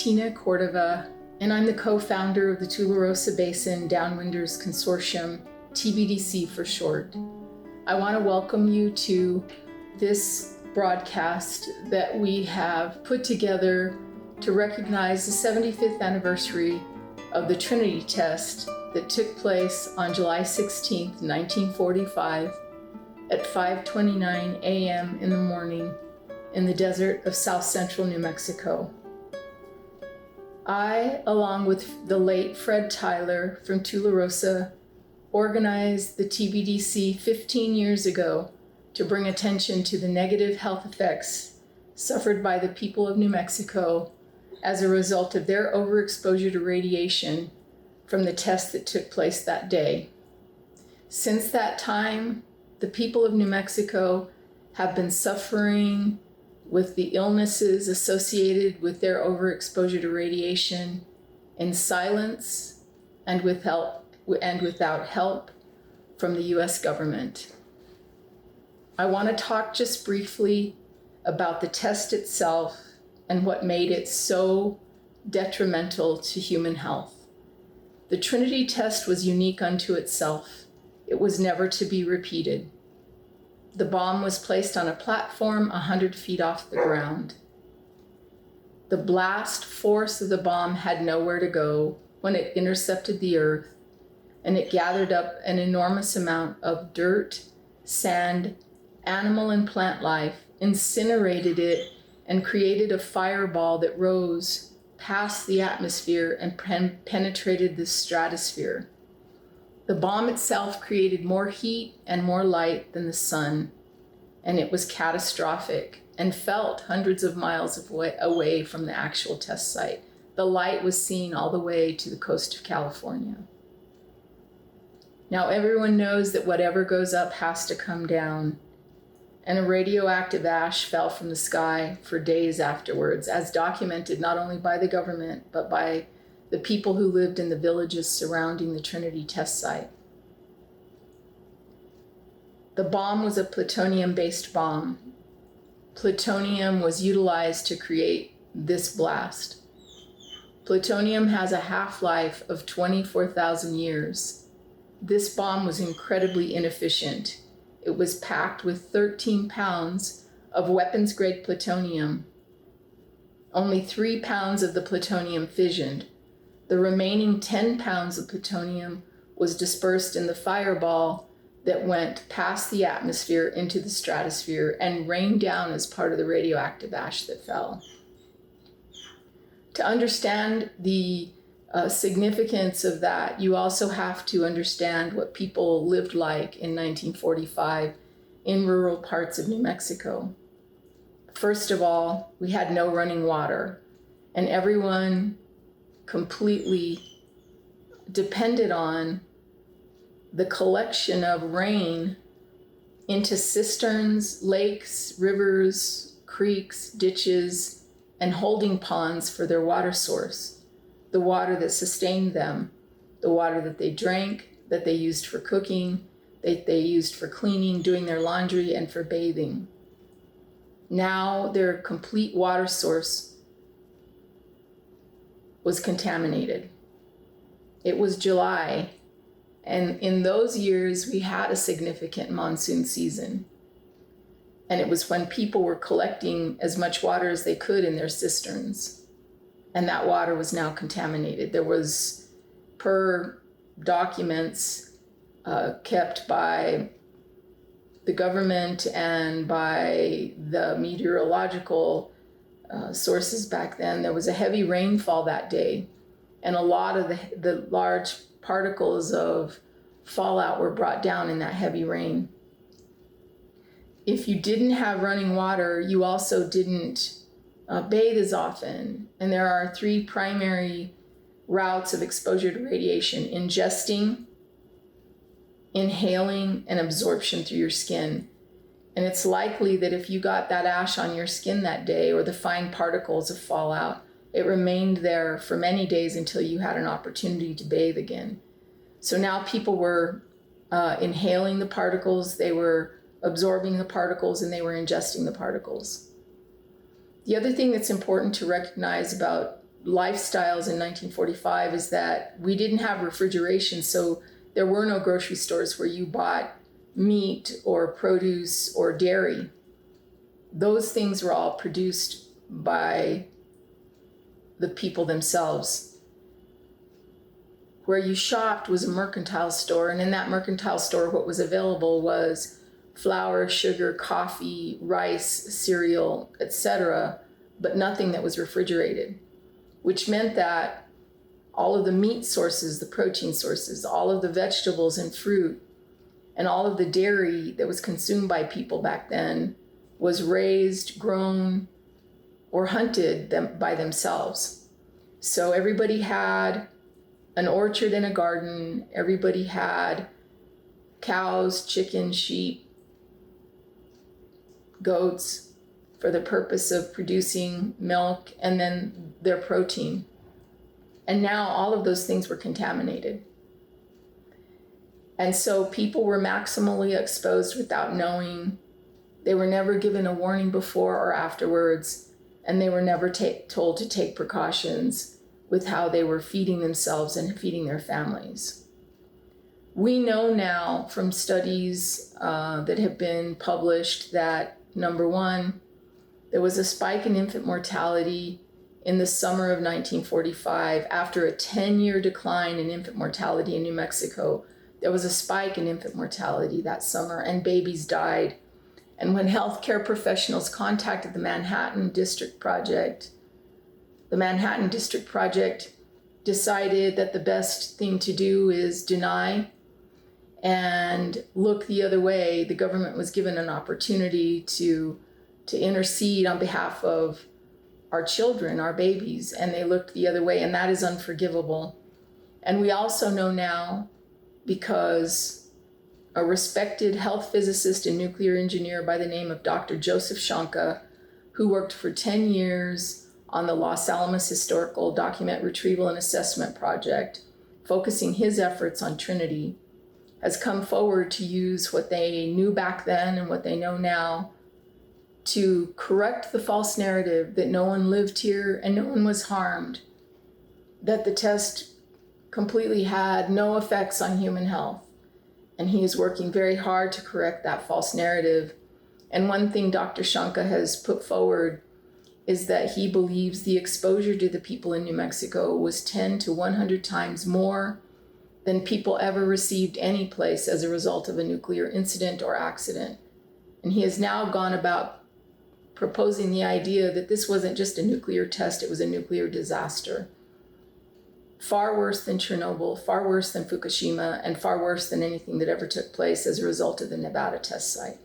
Tina Cordova, and I'm the co-founder of the Tularosa Basin Downwinders Consortium, TBDC for short. I want to welcome you to this broadcast that we have put together to recognize the 75th anniversary of the Trinity test that took place on July 16, 1945 at 5:29 a.m. in the morning in the desert of south central New Mexico. I, along with the late Fred Tyler from Tularosa, organized the TBDC 15 years ago to bring attention to the negative health effects suffered by the people of New Mexico as a result of their overexposure to radiation from the test that took place that day. Since that time, the people of New Mexico have been suffering with the illnesses associated with their overexposure to radiation in silence and without help from the US government. I want to talk just briefly about the test itself and what made it so detrimental to human health. The Trinity test was unique unto itself. It was never to be repeated. The bomb was placed on a platform 100 feet off the ground. The blast force of the bomb had nowhere to go when it intercepted the earth, and it gathered up an enormous amount of dirt, sand, animal and plant life, incinerated it, and created a fireball that rose past the atmosphere and penetrated the stratosphere. The bomb itself created more heat and more light than the sun, and it was catastrophic and felt hundreds of miles away from the actual test site. The light was seen all the way to the coast of California. Now everyone knows that whatever goes up has to come down, and a radioactive ash fell from the sky for days afterwards, as documented not only by the government, but by the people who lived in the villages surrounding the Trinity test site. The bomb was a plutonium-based bomb. Plutonium was utilized to create this blast. Plutonium has a half-life of 24,000 years. This bomb was incredibly inefficient. It was packed with 13 pounds of weapons-grade plutonium. Only 3 pounds of the plutonium fissioned. The remaining 10 pounds of plutonium was dispersed in the fireball that went past the atmosphere into the stratosphere and rained down as part of the radioactive ash that fell. To understand the significance of that, you also have to understand what people lived like in 1945 in rural parts of New Mexico. First of all, we had no running water, and everyone completely depended on the collection of rain into cisterns, lakes, rivers, creeks, ditches, and holding ponds for their water source, the water that sustained them, the water that they drank, that they used for cooking, that they used for cleaning, doing their laundry, and for bathing. Now their complete water source was contaminated. It was July, and in those years we had a significant monsoon season. And it was when people were collecting as much water as they could in their cisterns. And that water was now contaminated. There was, per documents kept by the government and by the meteorological sources back then, there was a heavy rainfall that day, and a lot of the large particles of fallout were brought down in that heavy rain. If you didn't have running water, you also didn't bathe as often. And there are 3 primary routes of exposure to radiation: ingesting, inhaling, and absorption through your skin. And it's likely that if you got that ash on your skin that day, or the fine particles of fallout, it remained there for many days until you had an opportunity to bathe again. So now people were inhaling the particles, they were absorbing the particles, and they were ingesting the particles. The other thing that's important to recognize about lifestyles in 1945 is that we didn't have refrigeration, so there were no grocery stores where you bought meat or produce or dairy. Those things were all produced by the people themselves. Where you shopped was a mercantile store, and in that mercantile store what was available was flour, sugar, coffee, rice, cereal, etc., but nothing that was refrigerated, which meant that all of the meat sources, the protein sources, all of the vegetables and fruit, and all of the dairy that was consumed by people back then was raised, grown, or hunted by themselves. So everybody had an orchard and a garden. Everybody had cows, chickens, sheep, goats for the purpose of producing milk and then their protein. And now all of those things were contaminated. And so people were maximally exposed without knowing. They were never given a warning before or afterwards, and they were never told to take precautions with how they were feeding themselves and feeding their families. We know now from studies that have been published that, number one, there was a spike in infant mortality in the summer of 1945. After a 10-year decline in infant mortality in New Mexico, there was a spike in infant mortality that summer, and babies died. And when healthcare professionals contacted the Manhattan District Project decided that the best thing to do is deny and look the other way. The government was given an opportunity to intercede on behalf of our children, our babies, and they looked the other way, and that is unforgivable. And we also know now, because a respected health physicist and nuclear engineer by the name of Dr. Joseph Shanka, who worked for 10 years on the Los Alamos Historical Document Retrieval and Assessment Project, focusing his efforts on Trinity, has come forward to use what they knew back then and what they know now to correct the false narrative that no one lived here and no one was harmed, that the test completely had no effects on human health. And he is working very hard to correct that false narrative. And one thing Dr. Shanka has put forward is that he believes the exposure to the people in New Mexico was 10 to 100 times more than people ever received any place as a result of a nuclear incident or accident. And he has now gone about proposing the idea that this wasn't just a nuclear test, it was a nuclear disaster. Far worse than Chernobyl, far worse than Fukushima, and far worse than anything that ever took place as a result of the Nevada test site.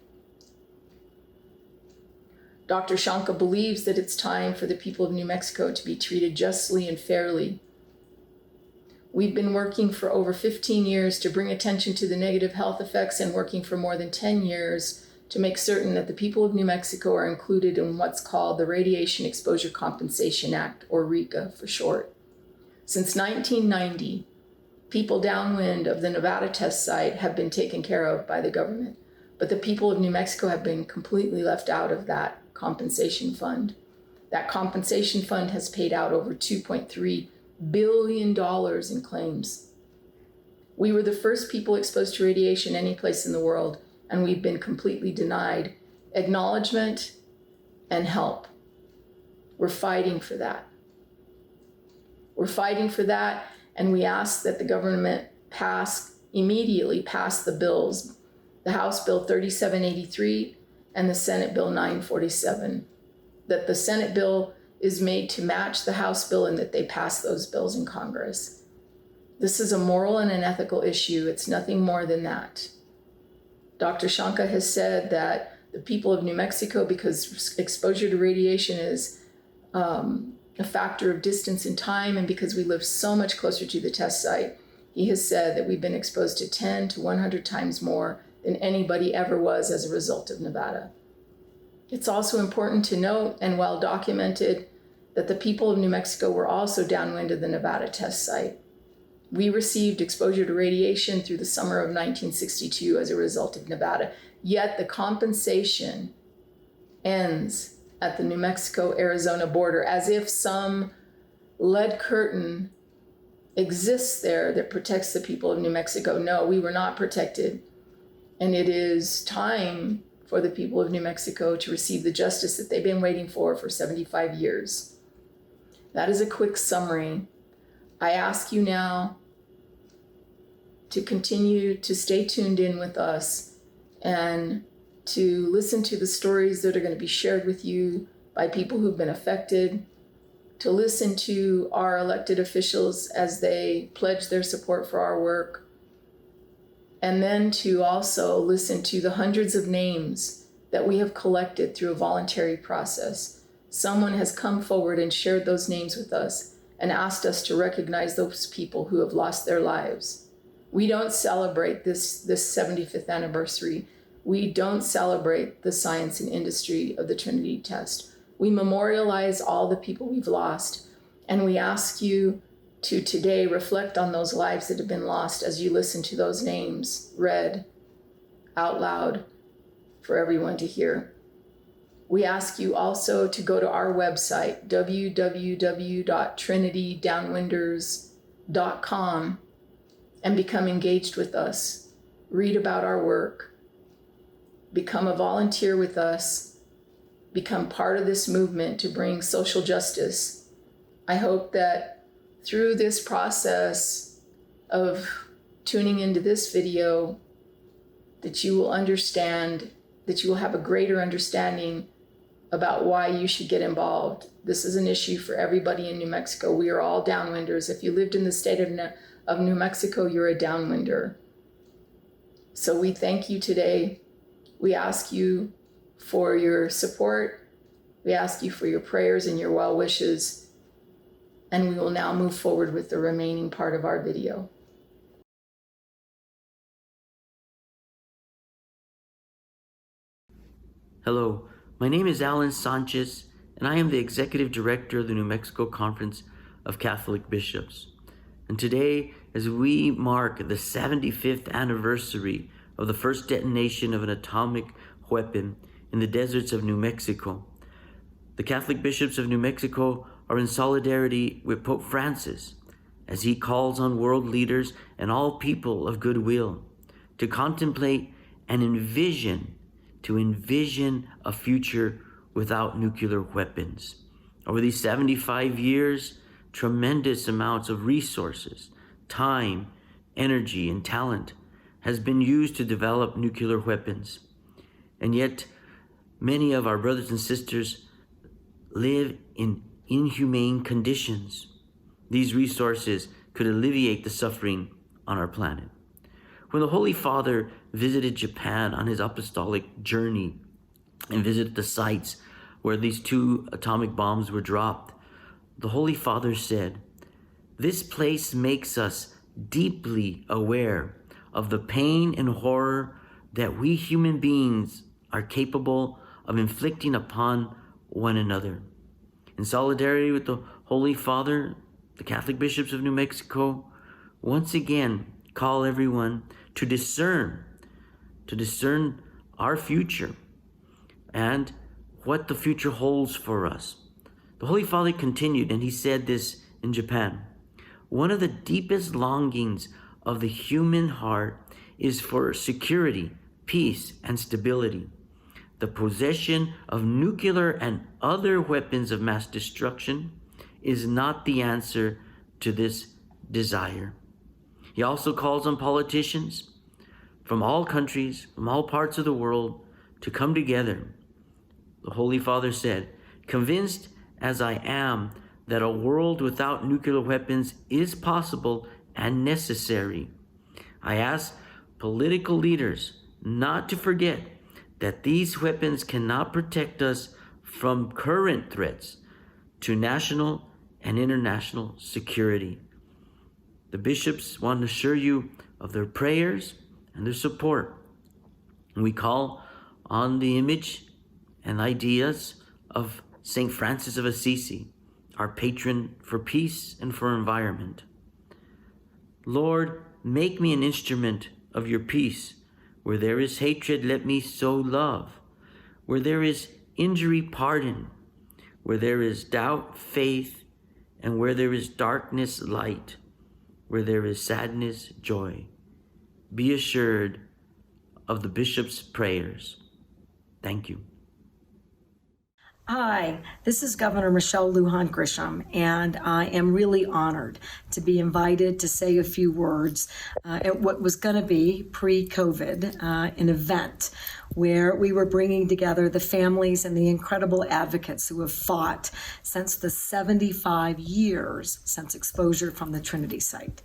Dr. Shanka believes that it's time for the people of New Mexico to be treated justly and fairly. We've been working for over 15 years to bring attention to the negative health effects and working for more than 10 years to make certain that the people of New Mexico are included in what's called the Radiation Exposure Compensation Act, or RECA for short. Since 1990, people downwind of the Nevada test site have been taken care of by the government, but the people of New Mexico have been completely left out of that compensation fund. That compensation fund has paid out over $2.3 billion in claims. We were the first people exposed to radiation any place in the world, and we've been completely denied acknowledgement and help. We're fighting for that. We're fighting for that, and we ask that the government immediately pass the bills, the House Bill 3783 and the Senate Bill 947, that the Senate bill is made to match the House bill and that they pass those bills in Congress. This is a moral and an ethical issue. It's nothing more than that. Dr. Shanka has said that the people of New Mexico, because exposure to radiation is a factor of distance and time, and because we live so much closer to the test site, he has said that we've been exposed to 10 to 100 times more than anybody ever was as a result of Nevada. It's also important to note, and well documented, that the people of New Mexico were also downwind of the Nevada test site. We received exposure to radiation through the summer of 1962 as a result of Nevada, yet the compensation ends at the New Mexico-Arizona border, as if some lead curtain exists there that protects the people of New Mexico. No, we were not protected. And it is time for the people of New Mexico to receive the justice that they've been waiting for 75 years. That is a quick summary. I ask you now to continue to stay tuned in with us and to listen to the stories that are going to be shared with you by people who've been affected, to listen to our elected officials as they pledge their support for our work, and then to also listen to the hundreds of names that we have collected through a voluntary process. Someone has come forward and shared those names with us and asked us to recognize those people who have lost their lives. We don't celebrate this 75th anniversary. We don't celebrate the science and industry of the Trinity test. We memorialize all the people we've lost, and we ask you to today reflect on those lives that have been lost as you listen to those names read out loud for everyone to hear. We ask you also to go to our website, www.trinitydownwinders.com, and become engaged with us. Read about our work. Become a volunteer with us. Become part of this movement to bring social justice. I hope that through this process of tuning into this video, that you will understand, that you will have a greater understanding about why you should get involved. This is an issue for everybody in New Mexico. We are all downwinders. If you lived in the state of New Mexico, you're a downwinder. So we thank you today. We ask you for your support. We ask you for your prayers and your well wishes. And we will now move forward with the remaining part of our video. Hello, my name is Alan Sanchez, and I am the Executive Director of the New Mexico Conference of Catholic Bishops. And today, as we mark the 75th anniversary of the first detonation of an atomic weapon in the deserts of New Mexico, the Catholic Bishops of New Mexico are in solidarity with Pope Francis as he calls on world leaders and all people of goodwill to contemplate and envision a future without nuclear weapons. Over these 75 years, tremendous amounts of resources, time, energy, and talent has been used to develop nuclear weapons. And yet, many of our brothers and sisters live in inhumane conditions. These resources could alleviate the suffering on our planet. When the Holy Father visited Japan on his apostolic journey and visited the sites where these 2 atomic bombs were dropped, the Holy Father said, "This place makes us deeply aware of the pain and horror that we human beings are capable of inflicting upon one another." In solidarity with the Holy Father, the Catholic Bishops of New Mexico once again call everyone to discern our future and what the future holds for us. The Holy Father continued, and he said this in Japan: "One of the deepest longings of the human heart is for security, peace, and stability. The possession of nuclear and other weapons of mass destruction is not the answer to this desire." He also calls on politicians from all countries, from all parts of the world, to come together. The Holy Father said, "Convinced as I am that a world without nuclear weapons is possible and necessary, I ask political leaders not to forget that these weapons cannot protect us from current threats to national and international security." The bishops want to assure you of their prayers and their support. And we call on the image and ideas of St. Francis of Assisi, our patron for peace and for environment. "Lord, make me an instrument of your peace. Where there is hatred, let me sow love. Where there is injury, pardon. Where there is doubt, faith. and where there is darkness, light, where there is sadness, joy. Be assured of the bishop's prayers. Thank you. Hi, this is Governor Michelle Lujan Grisham, and I am really honored to be invited to say a few words at what was going to be pre-COVID, an event where we were bringing together the families and the incredible advocates who have fought since the 75 years since exposure from the Trinity site.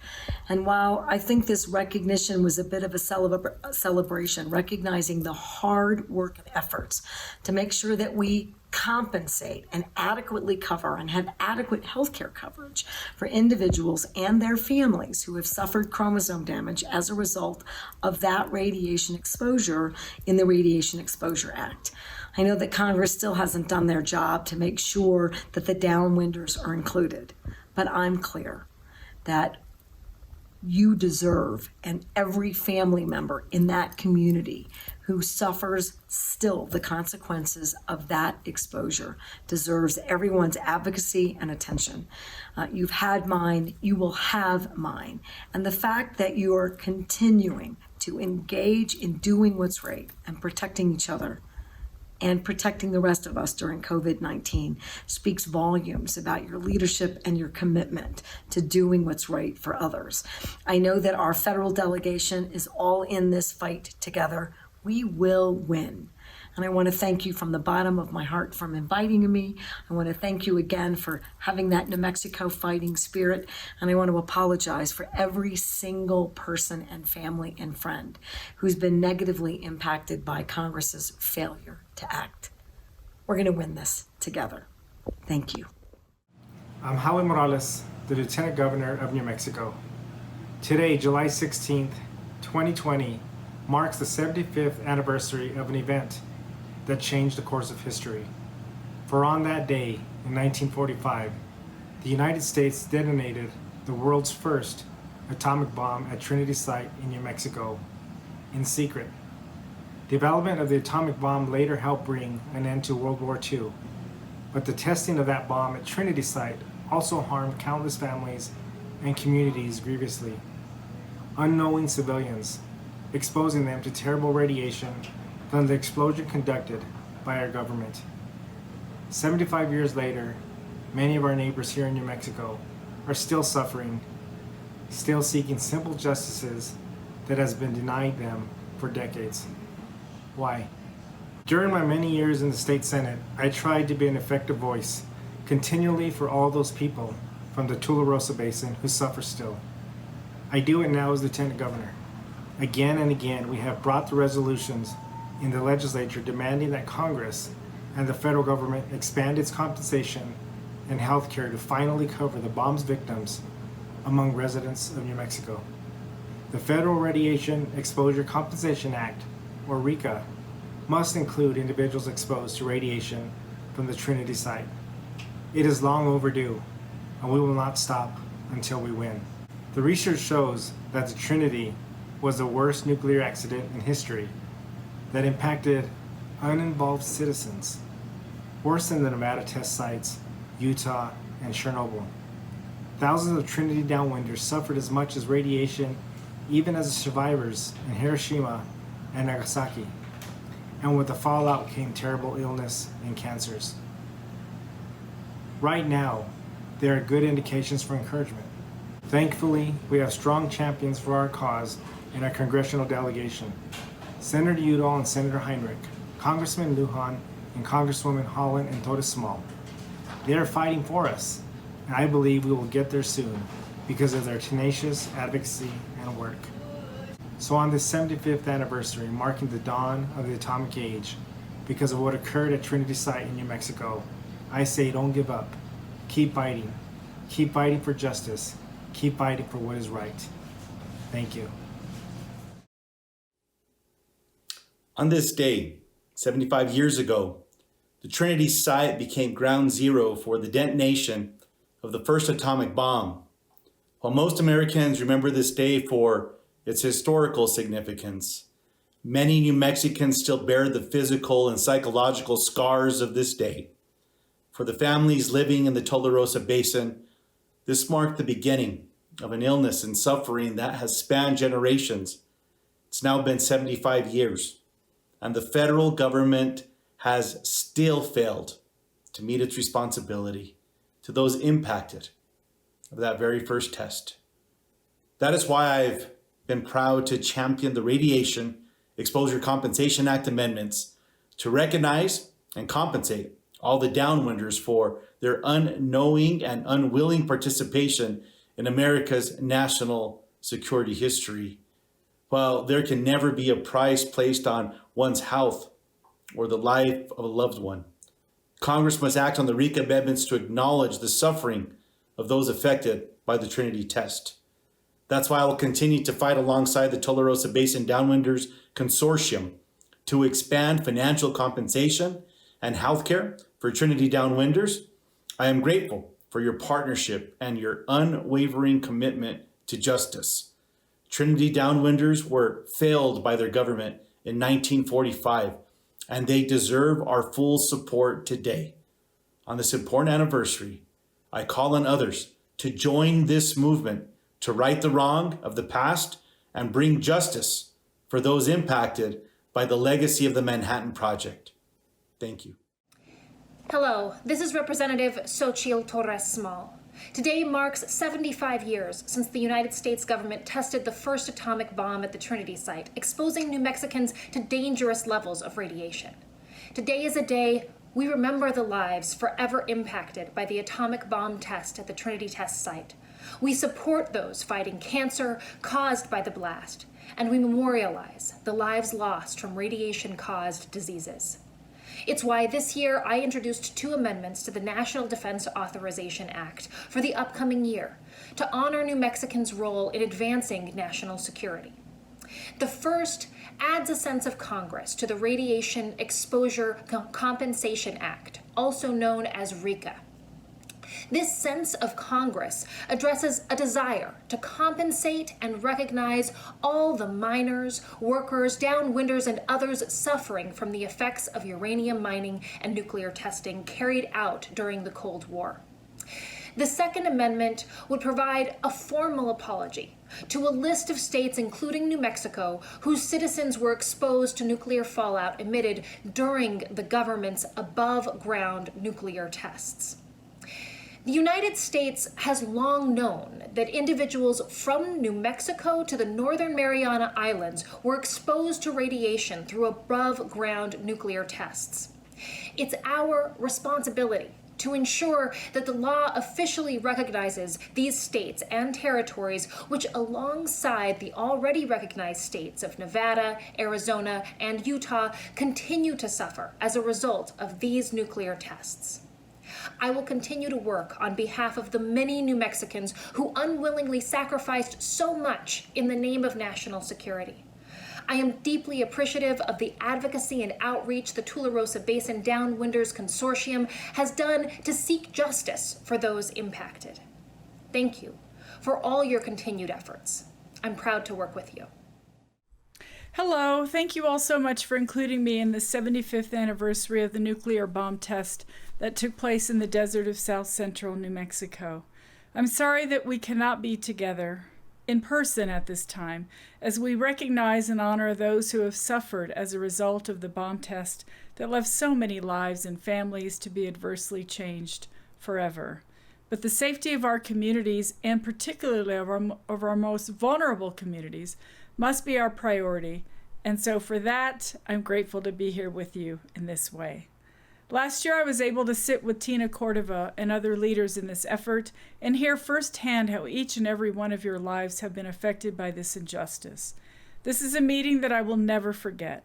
And while I think this recognition was a bit of a celebration, recognizing the hard work and efforts to make sure that we compensate and adequately cover and have adequate healthcare coverage for individuals and their families who have suffered chromosome damage as a result of that radiation exposure in the Radiation Exposure Act. I know that Congress still hasn't done their job to make sure that the Downwinders are included, but I'm clear that you deserve, and every family member in that community who suffers still the consequences of that exposure deserves everyone's advocacy and attention. You've had mine, you will have mine. And the fact that you are continuing to engage in doing what's right and protecting each other and protecting the rest of us during COVID-19 speaks volumes about your leadership and your commitment to doing what's right for others. I know that our federal delegation is all in this fight together. We will win. And I want to thank you from the bottom of my heart for inviting me. I want to thank you again for having that New Mexico fighting spirit. And I want to apologize for every single person and family and friend who's been negatively impacted by Congress's failure to act. We're going to win this together. Thank you. I'm Howie Morales, the Lieutenant Governor of New Mexico. Today, July 16th, 2020, marks the 75th anniversary of an event that changed the course of history. For on that day, in 1945, the United States detonated the world's first atomic bomb at Trinity site in New Mexico, in secret. Development of the atomic bomb later helped bring an end to World War II, but the testing of that bomb at Trinity site also harmed countless families and communities grievously. Unknowing civilians, exposing them to terrible radiation from the explosion conducted by our government. 75 years later, many of our neighbors here in New Mexico are still suffering, still seeking simple justices that has been denied them for decades. Why? During my many years in the state Senate, I tried to be an effective voice continually for all those people from the Tularosa Basin who suffer still. I do it now as Lieutenant Governor. Again and again, we have brought the resolutions in the legislature demanding that Congress and the federal government expand its compensation and health care to finally cover the bomb's victims among residents of New Mexico. The Federal Radiation Exposure Compensation Act, or RECA, must include individuals exposed to radiation from the Trinity site. It is long overdue, and we will not stop until we win. The research shows that the Trinity was the worst nuclear accident in history that impacted uninvolved citizens, worse than the Nevada test sites, Utah, and Chernobyl. Thousands of Trinity Downwinders suffered as much as radiation, even as the survivors in Hiroshima and Nagasaki. And with the fallout came terrible illness and cancers. Right now, there are good indications for encouragement. Thankfully, we have strong champions for our cause in our congressional delegation. Senator Udall and Senator Heinrich, Congressman Lujan, and Congresswoman Holland and Torres Small. They are fighting for us, and I believe we will get there soon because of their tenacious advocacy and work. So on this 75th anniversary, marking the dawn of the atomic age, because of what occurred at Trinity site in New Mexico, I say don't give up. Keep fighting. Keep fighting for justice. Keep fighting for what is right. Thank you. On this day, 75 years ago, the Trinity site became ground zero for the detonation of the first atomic bomb. While most Americans remember this day for its historical significance, many New Mexicans still bear the physical and psychological scars of this day. For the families living in the Tularosa Basin This marked the beginning of an illness and suffering that has spanned generations. It's now been 75 years, and the federal government has still failed to meet its responsibility to those impacted of that very first test. That is why I've been proud to champion the Radiation Exposure Compensation Act amendments to recognize and compensate all the Downwinders for their unknowing and unwilling participation in America's national security history. While there can never be a price placed on one's health or the life of a loved one, Congress must act on the RICA amendments to acknowledge the suffering of those affected by the Trinity test. That's why I will continue to fight alongside the Tularosa Basin Downwinders Consortium to expand financial compensation and healthcare for Trinity Downwinders. I am grateful for your partnership and your unwavering commitment to justice. Trinity Downwinders were failed by their government in 1945, and they deserve our full support today. On this important anniversary, I call on others to join this movement to right the wrong of the past and bring justice for those impacted by the legacy of the Manhattan Project. Thank you. Hello, this is Representative Xochitl Torres Small. Today marks 75 years since the United States government tested the first atomic bomb at the Trinity site, exposing New Mexicans to dangerous levels of radiation. Today is a day we remember the lives forever impacted by the atomic bomb test at the Trinity test site. We support those fighting cancer caused by the blast, and we memorialize the lives lost from radiation-caused diseases. It's why this year I introduced 2 amendments to the National Defense Authorization Act for the upcoming year to honor New Mexicans' role in advancing national security. The first adds a sense of Congress to the Radiation Exposure Compensation Act, also known as RICA. This sense of Congress addresses a desire to compensate and recognize all the miners, workers, downwinders, and others suffering from the effects of uranium mining and nuclear testing carried out during the Cold War. The Second Amendment would provide a formal apology to a list of states, including New Mexico, whose citizens were exposed to nuclear fallout emitted during the government's above-ground nuclear tests. The United States has long known that individuals from New Mexico to the Northern Mariana Islands were exposed to radiation through above-ground nuclear tests. It's our responsibility to ensure that the law officially recognizes these states and territories, which alongside the already recognized states of Nevada, Arizona, and Utah, continue to suffer as a result of these nuclear tests. I will continue to work on behalf of the many New Mexicans who unwillingly sacrificed so much in the name of national security. I am deeply appreciative of the advocacy and outreach the Tularosa Basin Downwinders Consortium has done to seek justice for those impacted. Thank you for all your continued efforts. I'm proud to work with you. Hello, thank you all so much for including me in the 75th anniversary of the nuclear bomb test that took place in the desert of South Central New Mexico. I'm sorry that we cannot be together in person at this time, as we recognize and honor those who have suffered as a result of the bomb test that left so many lives and families to be adversely changed forever. But the safety of our communities, and particularly of our most vulnerable communities, must be our priority, and so for that, I'm grateful to be here with you in this way. Last year, I was able to sit with Tina Cordova and other leaders in this effort and hear firsthand how each and every one of your lives have been affected by this injustice. This is a meeting that I will never forget.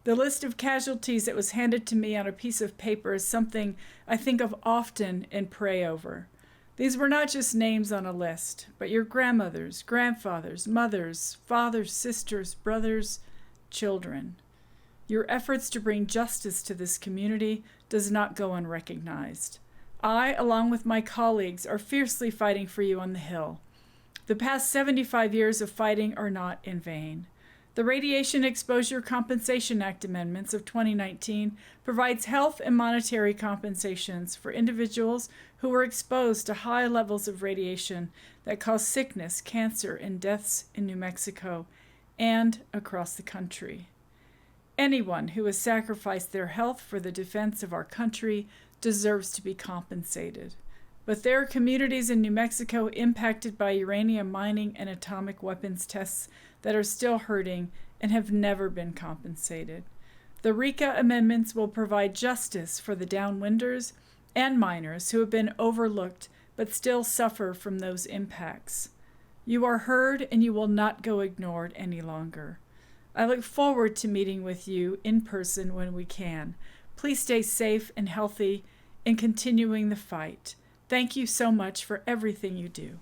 The list of casualties that was handed to me on a piece of paper is something I think of often and pray over. These were not just names on a list, but your grandmothers, grandfathers, mothers, fathers, sisters, brothers, children. Your efforts to bring justice to this community does not go unrecognized. I, along with my colleagues, are fiercely fighting for you on the Hill. The past 75 years of fighting are not in vain. The Radiation Exposure Compensation Act amendments of 2019 provides health and monetary compensations for individuals who were exposed to high levels of radiation that cause sickness, cancer, and deaths in New Mexico and across the country. Anyone who has sacrificed their health for the defense of our country deserves to be compensated. But there are communities in New Mexico impacted by uranium mining and atomic weapons tests that are still hurting and have never been compensated. The RECA amendments will provide justice for the Downwinders and miners who have been overlooked but still suffer from those impacts. You are heard and you will not go ignored any longer. I look forward to meeting with you in person when we can. Please stay safe and healthy in continuing the fight. Thank you so much for everything you do.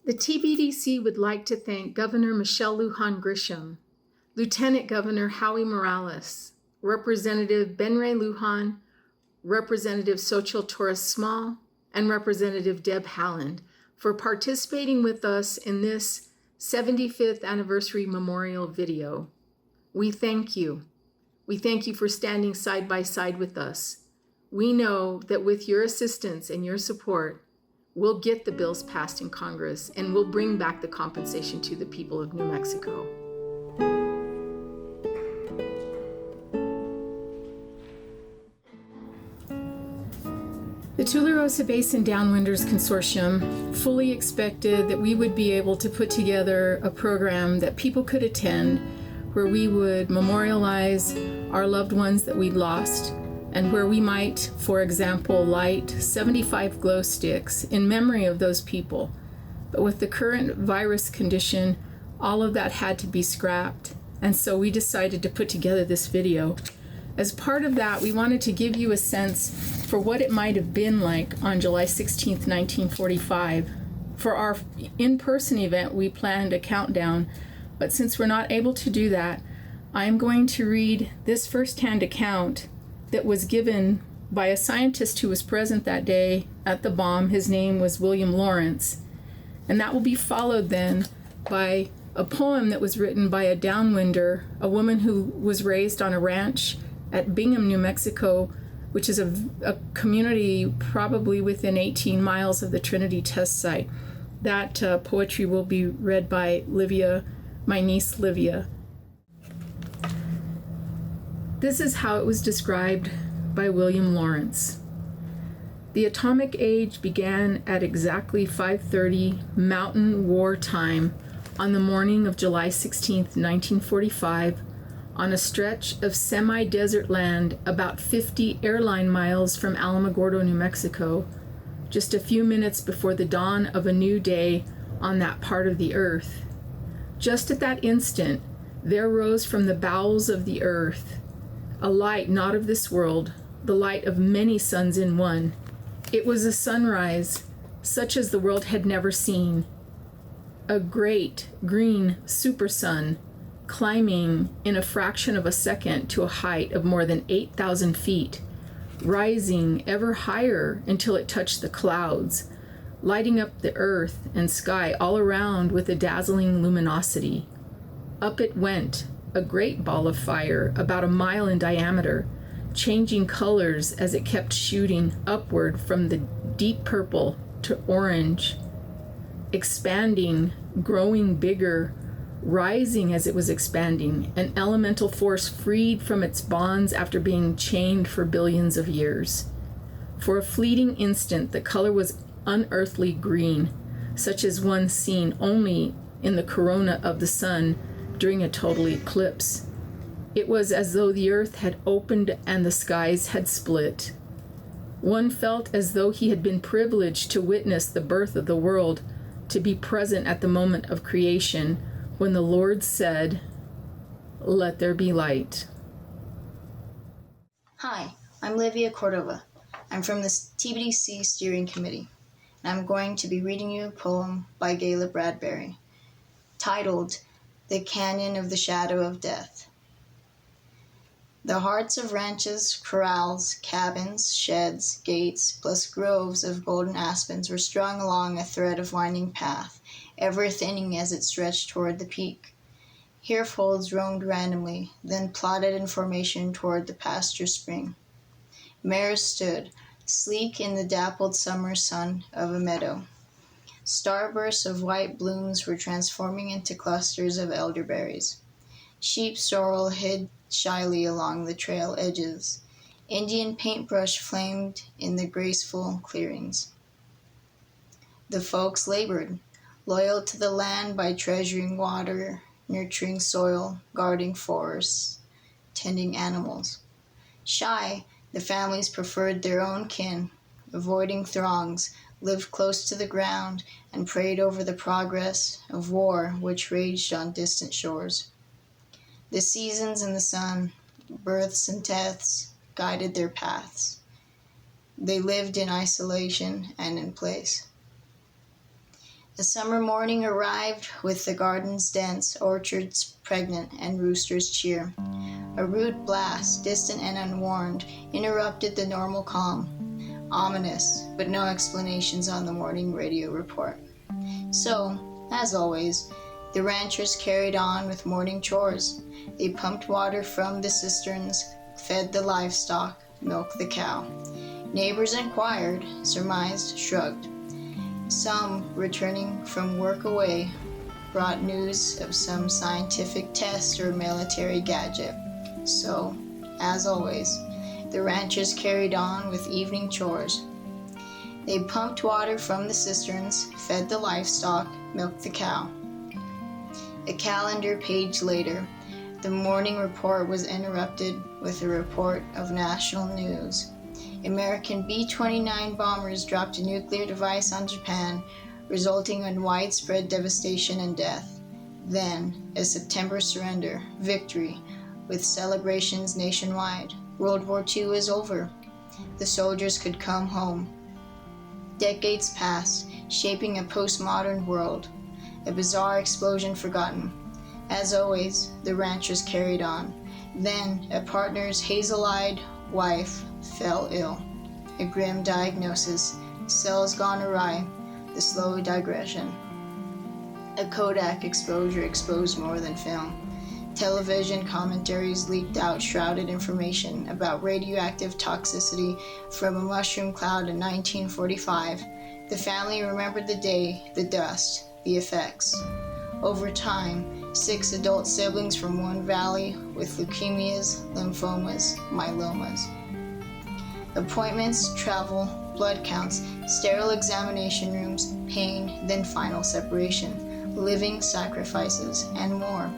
The TBDC would like to thank Governor Michelle Lujan Grisham, Lieutenant Governor Howie Morales, Representative Benray Lujan, Representative Xochitl Torres Small, and Representative Deb Haaland for participating with us in this 75th anniversary memorial video. We thank you. We thank you for standing side by side with us. We know that with your assistance and your support, we'll get the bills passed in Congress and we'll bring back the compensation to the people of New Mexico. The Tularosa Basin Downwinders Consortium fully expected that we would be able to put together a program that people could attend where we would memorialize our loved ones that we'd lost, and where we might, for example, light 75 glow sticks in memory of those people. But with the current virus condition, all of that had to be scrapped, and so we decided to put together this video. As part of that, we wanted to give you a sense for what it might have been like on July 16th, 1945. For our in-person event, we planned a countdown, but since we're not able to do that, I'm going to read this first-hand account that was given by a scientist who was present that day at the bomb. His name was William Lawrence. And that will be followed then by a poem that was written by a downwinder, a woman who was raised on a ranch at Bingham, New Mexico, which is a community probably within 18 miles of the Trinity test site. That poetry will be read by Livia, my niece Livia. This is how it was described by William Lawrence. The atomic age began at exactly 5:30 Mountain War time on the morning of July 16th, 1945, on a stretch of semi-desert land about 50 airline miles from Alamogordo, New Mexico, just a few minutes before the dawn of a new day on that part of the earth. Just at that instant, there rose from the bowels of the earth a light not of this world, the light of many suns in one. It was a sunrise, such as the world had never seen. A great green super sun, climbing in a fraction of a second to a height of more than 8,000 feet, rising ever higher until it touched the clouds, lighting up the earth and sky all around with a dazzling luminosity. Up it went, a great ball of fire about a mile in diameter, changing colors as it kept shooting upward from the deep purple to orange, expanding, growing bigger, rising as it was expanding, an elemental force freed from its bonds after being chained for billions of years. For a fleeting instant, the color was unearthly green, such as one seen only in the corona of the sun during a total eclipse. It was as though the earth had opened and the skies had split. One felt as though he had been privileged to witness the birth of the world, to be present at the moment of creation when the Lord said, "Let there be light." Hi, I'm Livia Cordova. I'm from the TBDC Steering Committee, and I'm going to be reading you a poem by Gayla Bradbury, titled "The Canyon of the Shadow of Death." The hearts of ranches, corrals, cabins, sheds, gates, plus groves of golden aspens were strung along a thread of winding path, ever thinning as it stretched toward the peak. Here folds roamed randomly, then plodded in formation toward the pasture spring. Mares stood, sleek in the dappled summer sun of a meadow. Starbursts of white blooms were transforming into clusters of elderberries. Sheep sorrel hid shyly along the trail edges. Indian paintbrush flamed in the graceful clearings. The folks labored, loyal to the land by treasuring water, nurturing soil, guarding forests, tending animals. Shy, the families preferred their own kin, avoiding throngs, lived close to the ground, and prayed over the progress of war which raged on distant shores. The seasons and the sun, births and deaths, guided their paths. They lived in isolation and in place. The summer morning arrived with the gardens dense, orchards pregnant, and roosters cheer. A rude blast, distant and unwarned, interrupted the normal calm. Ominous, but no explanations on the morning radio report. So, as always, the ranchers carried on with morning chores. They pumped water from the cisterns, fed the livestock, milked the cow. Neighbors inquired, surmised, shrugged. Some, returning from work away, brought news of some scientific test or military gadget. So, as always, the ranchers carried on with evening chores. They pumped water from the cisterns, fed the livestock, milked the cow. A calendar page later, the morning report was interrupted with a report of national news. American B-29 bombers dropped a nuclear device on Japan, resulting in widespread devastation and death. Then, a September surrender, victory, with celebrations nationwide. World War II is over. The soldiers could come home. Decades passed, shaping a postmodern world. A bizarre explosion forgotten. As always, the ranchers carried on. Then, a partner's hazel-eyed wife fell ill. A grim diagnosis, cells gone awry, the slow digression. A Kodak exposure exposed more than film. Television commentaries leaked out shrouded information about radioactive toxicity from a mushroom cloud in 1945. The family remembered the day, the dust, the effects. Over time, 6 adult siblings from one valley with leukemias, lymphomas, myelomas. Appointments, travel, blood counts, sterile examination rooms, pain, then final separation, living sacrifices, and more.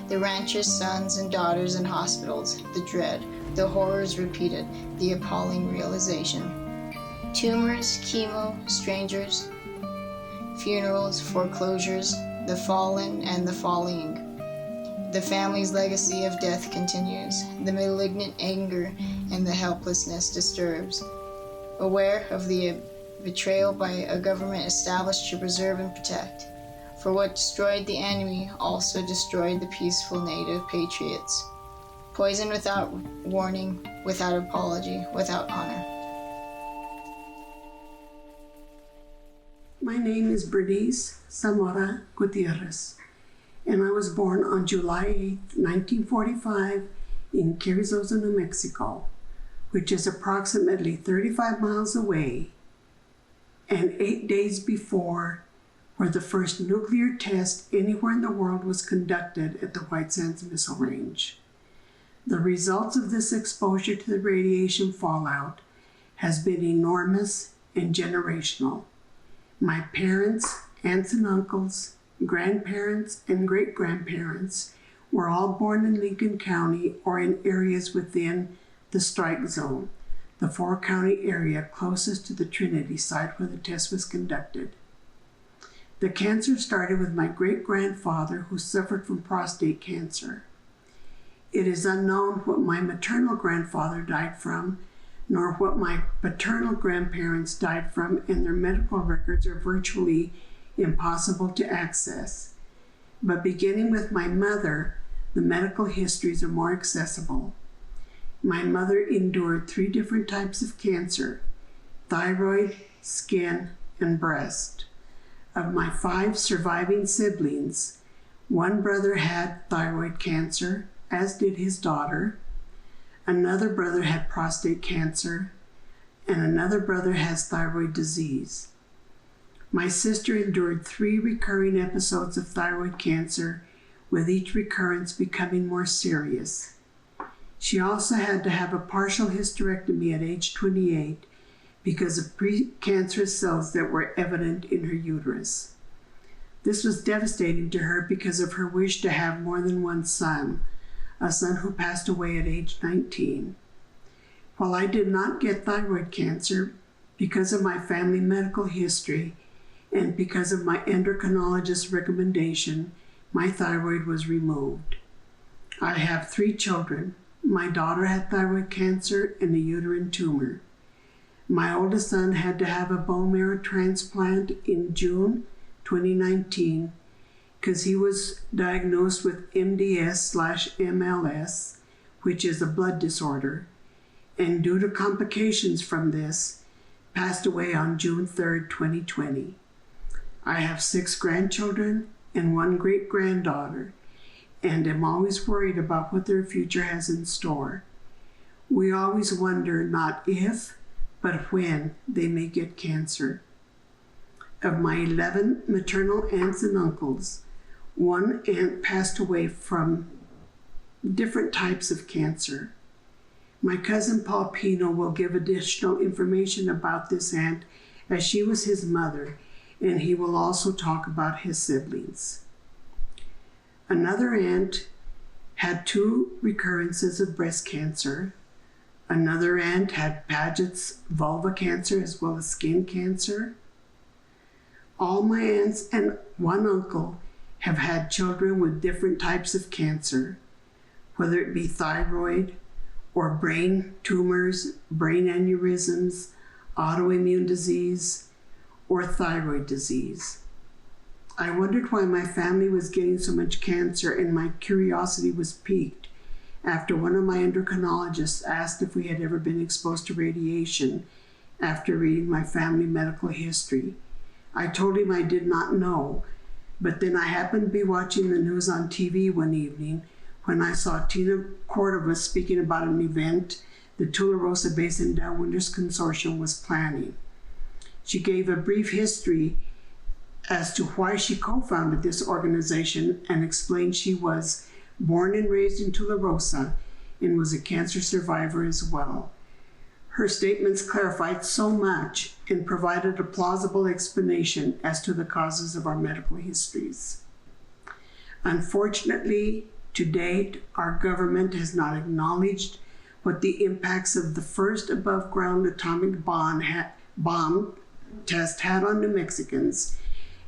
The ranchers' sons and daughters in hospitals, the dread, the horrors repeated, the appalling realization. Tumors, chemo, strangers, funerals, foreclosures, the fallen and the falling. The family's legacy of death continues. The malignant anger and the helplessness disturbs. Aware of the betrayal by a government established to preserve and protect. For what destroyed the enemy also destroyed the peaceful native patriots. Poison without warning, without apology, without honor. My name is Bernice Zamora Gutierrez, and I was born on July 8, 1945 in Carrizosa, New Mexico, which is approximately 35 miles away, and 8 days before where the first nuclear test anywhere in the world was conducted at the White Sands Missile Range. The results of this exposure to the radiation fallout has been enormous and generational. My parents, aunts and uncles, grandparents, and great-grandparents were all born in Lincoln County or in areas within the strike zone. the 4-county area closest to the Trinity site where the test was conducted. The cancer started with my great-grandfather, who suffered from prostate cancer. It is unknown what my maternal grandfather died from, nor what my paternal grandparents died from, and their medical records are virtually impossible to access. But beginning with my mother, the medical histories are more accessible. My mother endured 3 different types of cancer: thyroid, skin, and breast. Of my 5 surviving siblings, 1 brother had thyroid cancer, as did his daughter. Another brother had prostate cancer, and another brother has thyroid disease. My sister endured 3 recurring episodes of thyroid cancer, with each recurrence becoming more serious. She also had to have a partial hysterectomy at age 28 because of precancerous cells that were evident in her uterus. This was devastating to her because of her wish to have more than 1 son, a son who passed away at age 19. While I did not get thyroid cancer, because of my family medical history and because of my endocrinologist's recommendation, my thyroid was removed. I have 3 children. My daughter had thyroid cancer and a uterine tumor. My oldest son had to have a bone marrow transplant in June 2019 because he was diagnosed with MDS/MLS, which is a blood disorder, and due to complications from this, passed away on June 3rd, 2020. I have 6 grandchildren and 1 great-granddaughter, and am always worried about what their future has in store. We always wonder not if, but when they may get cancer. Of my 11 maternal aunts and uncles, 1 aunt passed away from different types of cancer. My cousin Paul Pino will give additional information about this aunt, as she was his mother, and he will also talk about his siblings. Another aunt had 2 recurrences of breast cancer. Another aunt had Paget's vulva cancer as well as skin cancer. All my aunts and 1 uncle have had children with different types of cancer, whether it be thyroid or brain tumors, brain aneurysms, autoimmune disease, or thyroid disease. I wondered why my family was getting so much cancer, and my curiosity was piqued after one of my endocrinologists asked if we had ever been exposed to radiation after reading my family medical history. I told him I did not know, but then I happened to be watching the news on TV one evening when I saw Tina Cordova speaking about an event the Tularosa Basin Downwinders Consortium was planning. She gave a brief history as to why she co-founded this organization and explained she was born and raised in Tularosa and was a cancer survivor as well. Her statements clarified so much and provided a plausible explanation as to the causes of our medical histories. Unfortunately, to date, our government has not acknowledged what the impacts of the first above-ground atomic bomb test had on New Mexicans,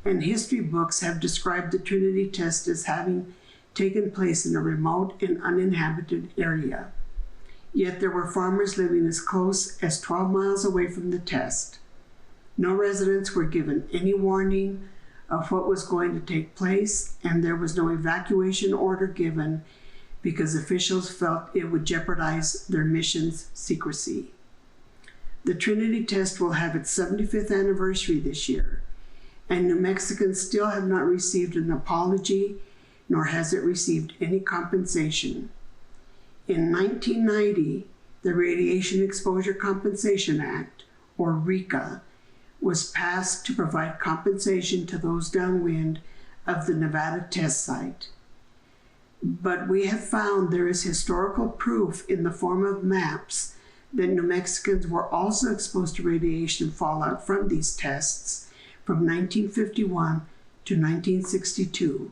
and history books have described the Trinity test as having taken place in a remote and uninhabited area. Yet there were farmers living as close as 12 miles away from the test. No residents were given any warning of what was going to take place, and there was no evacuation order given because officials felt it would jeopardize their mission's secrecy. The Trinity test will have its 75th anniversary this year, and New Mexicans still have not received an apology, nor has it received any compensation. In 1990, the Radiation Exposure Compensation Act, or RECA, was passed to provide compensation to those downwind of the Nevada test site. But we have found there is historical proof in the form of maps that New Mexicans were also exposed to radiation fallout from these tests from 1951 to 1962.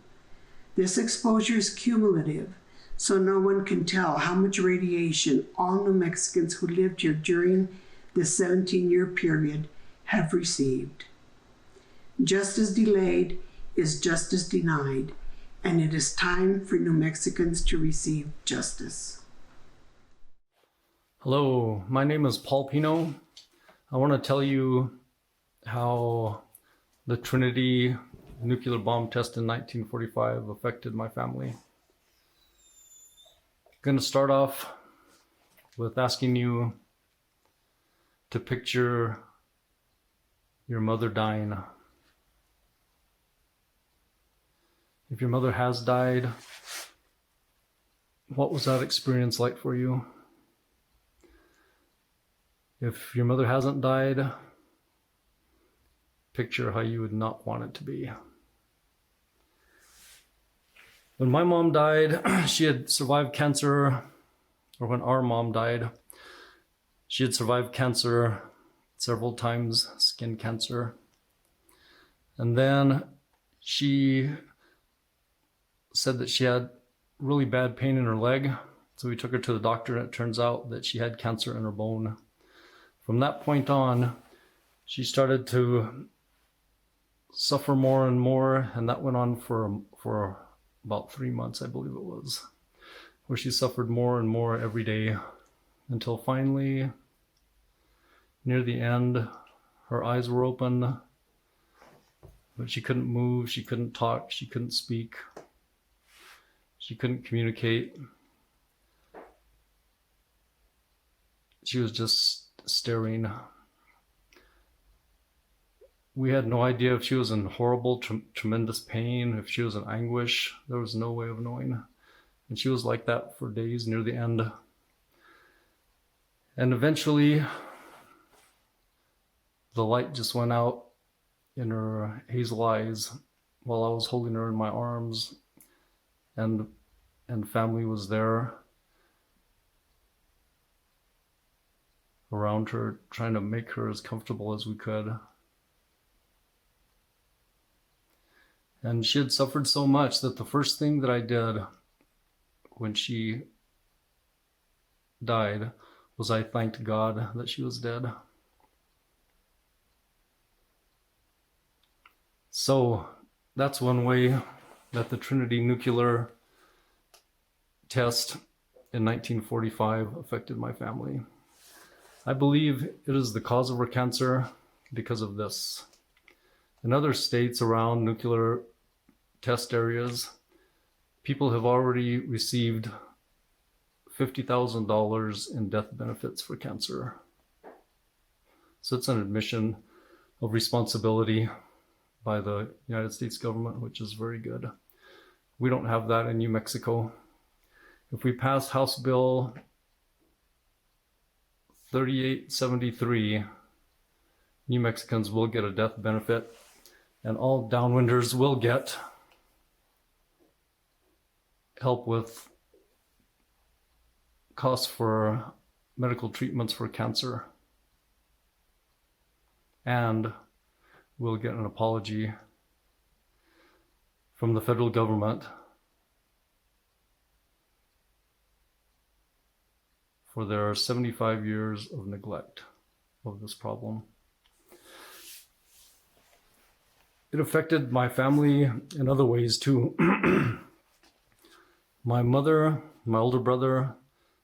This exposure is cumulative, so no one can tell how much radiation all New Mexicans who lived here during this 17-year period have received. Justice delayed is justice denied, and it is time for New Mexicans to receive justice. Hello, my name is Paul Pino. I want to tell you how the Trinity nuclear bomb test in 1945 affected my family. I'm going to start off with asking you to picture your mother dying. If your mother has died, what was that experience like for you? If your mother hasn't died, picture how you would not want it to be. When my mom died, she had survived cancer, or when our mom died, she had survived cancer several times, skin cancer. And then she said that she had really bad pain in her leg. So we took her to the doctor, and it turns out that she had cancer in her bone. From that point on, she started to suffer more and more, and that went on for about 3 months, I believe it was, where she suffered more and more every day until finally, near the end, her eyes were open, but she couldn't move, she couldn't talk, she couldn't speak, she couldn't communicate. She was just staring. We had no idea if she was in horrible, tremendous pain, if she was in anguish. There was no way of knowing. And she was like that for days near the end. And eventually, the light just went out in her hazel eyes while I was holding her in my arms, and family was there around her, trying to make her as comfortable as we could. And she had suffered so much that the first thing that I did when she died was I thanked God that she was dead. So that's one way that the Trinity nuclear test in 1945 affected my family. I believe it is the cause of her cancer because of this. In other states around nuclear test areas, people have already received $50,000 in death benefits for cancer. So it's an admission of responsibility by the United States government, which is very good. We don't have that in New Mexico. If we pass House Bill 3873, New Mexicans will get a death benefit, and all Downwinders will get help with costs for medical treatments for cancer, and we'll get an apology from the federal government for their 75 years of neglect of this problem. It affected my family in other ways too. My mother, my older brother,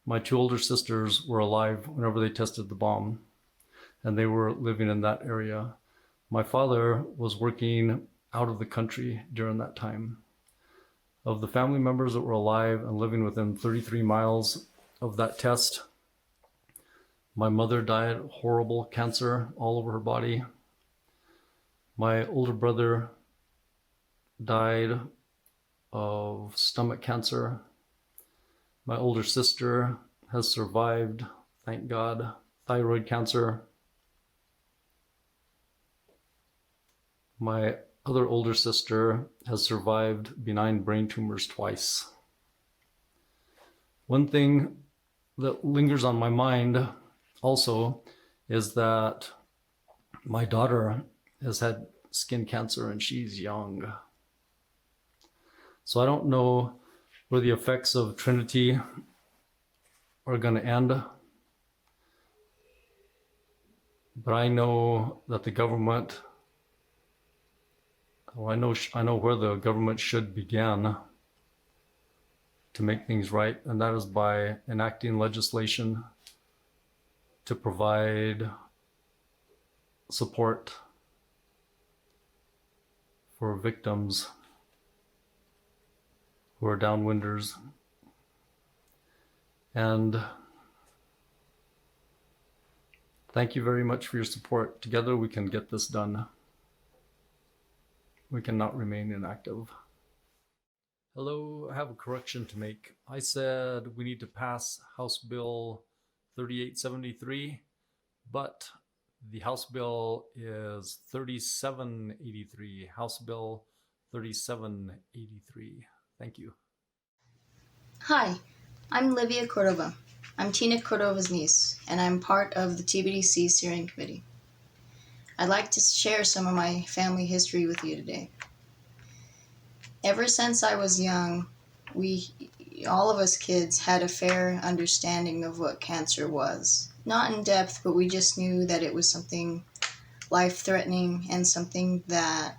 my two older sisters were alive whenever they tested the bomb, and they were living in that area. My father was working out of the country during that time. Of the family members that were alive and living within 33 miles of that test, my mother died of horrible cancer all over her body. My older brother died of stomach cancer. My older sister has survived, thank God, thyroid cancer. My other older sister has survived benign brain tumors twice. One thing that lingers on my mind also is that my daughter has had skin cancer and she's young. So I don't know where the effects of Trinity are going to end. But I know that the government, I know where the government should begin to make things right, and that is by enacting legislation to provide support for victims who are downwinders. And thank you very much for your support. Together we can get this done. We cannot remain inactive. Hello, I have a correction to make. I said we need to pass House Bill 3873, but the House Bill is 3783. House Bill 3783. Thank you. Hi, I'm Livia Cordova. I'm Tina Cordova's niece, and I'm part of the TBDC steering committee. I'd like to share some of my family history with you today. Ever since I was young, all of us kids had a fair understanding of what cancer was. Not in depth, but we just knew that it was something life-threatening and something that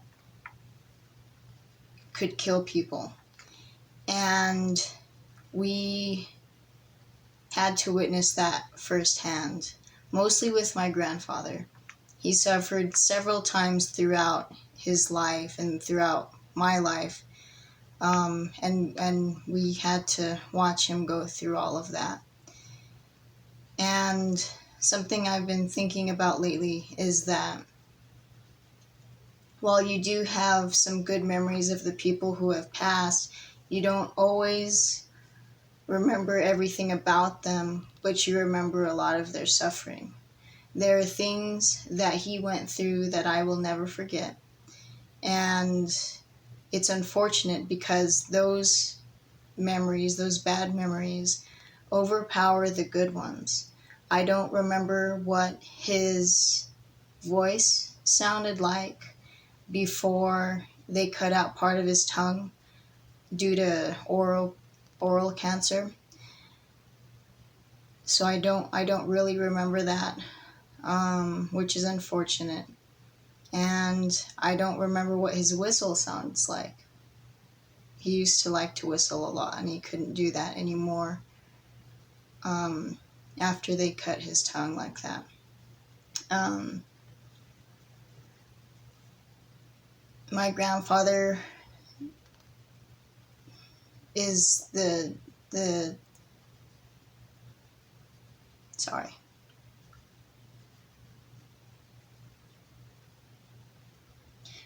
could kill people. And we had to witness that firsthand, mostly with my grandfather. He suffered several times throughout his life and throughout my life. And we had to watch him go through all of that. And something I've been thinking about lately is that while you do have some good memories of the people who have passed, you don't always remember everything about them, but you remember a lot of their suffering. There are things that he went through that I will never forget. And it's unfortunate because those memories, those bad memories, overpower the good ones. I don't remember what his voice sounded like before they cut out part of his tongue due to oral cancer. So I don't really remember that, which is unfortunate. And I don't remember what his whistle sounds like. He used to like to whistle a lot, and he couldn't do that anymore after they cut his tongue like that. My grandfather is sorry.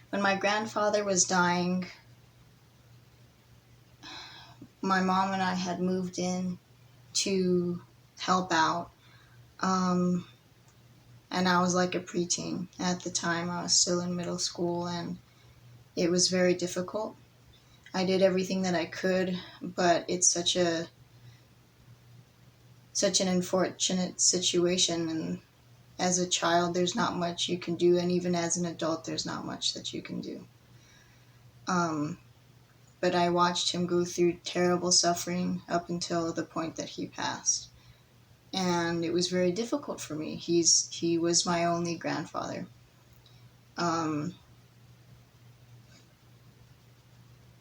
When my grandfather was dying, my mom and I had moved in to help out. And I was like a preteen at the time. I was still in middle school, and it was very difficult. I did everything that I could, but it's such an unfortunate situation, and as a child there's not much you can do, and even as an adult there's not much that you can do. But I watched him go through terrible suffering up until the point that he passed, and it was very difficult for me. He was my only grandfather.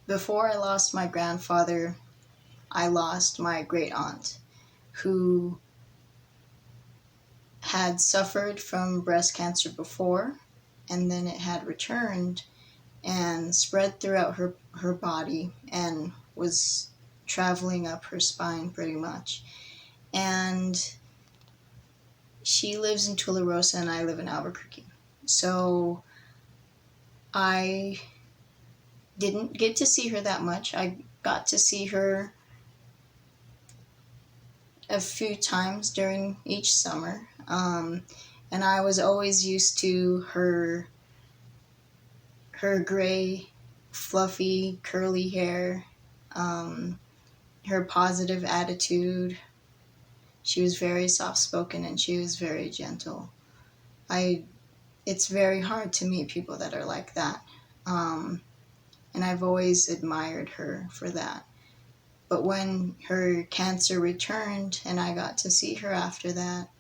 Before I lost my grandfather, I lost my great aunt, who had suffered from breast cancer before, and then it had returned and spread throughout her body and was traveling up her spine pretty much. And she lives in Tularosa and I live in Albuquerque. So I didn't get to see her that much. I got to see her a few times during each summer. And I was always used to her gray, fluffy, curly hair, her positive attitude. She was very soft-spoken and she was very gentle. It's very hard to meet people that are like that. And I've always admired her for that. But when her cancer returned and I got to see her after that,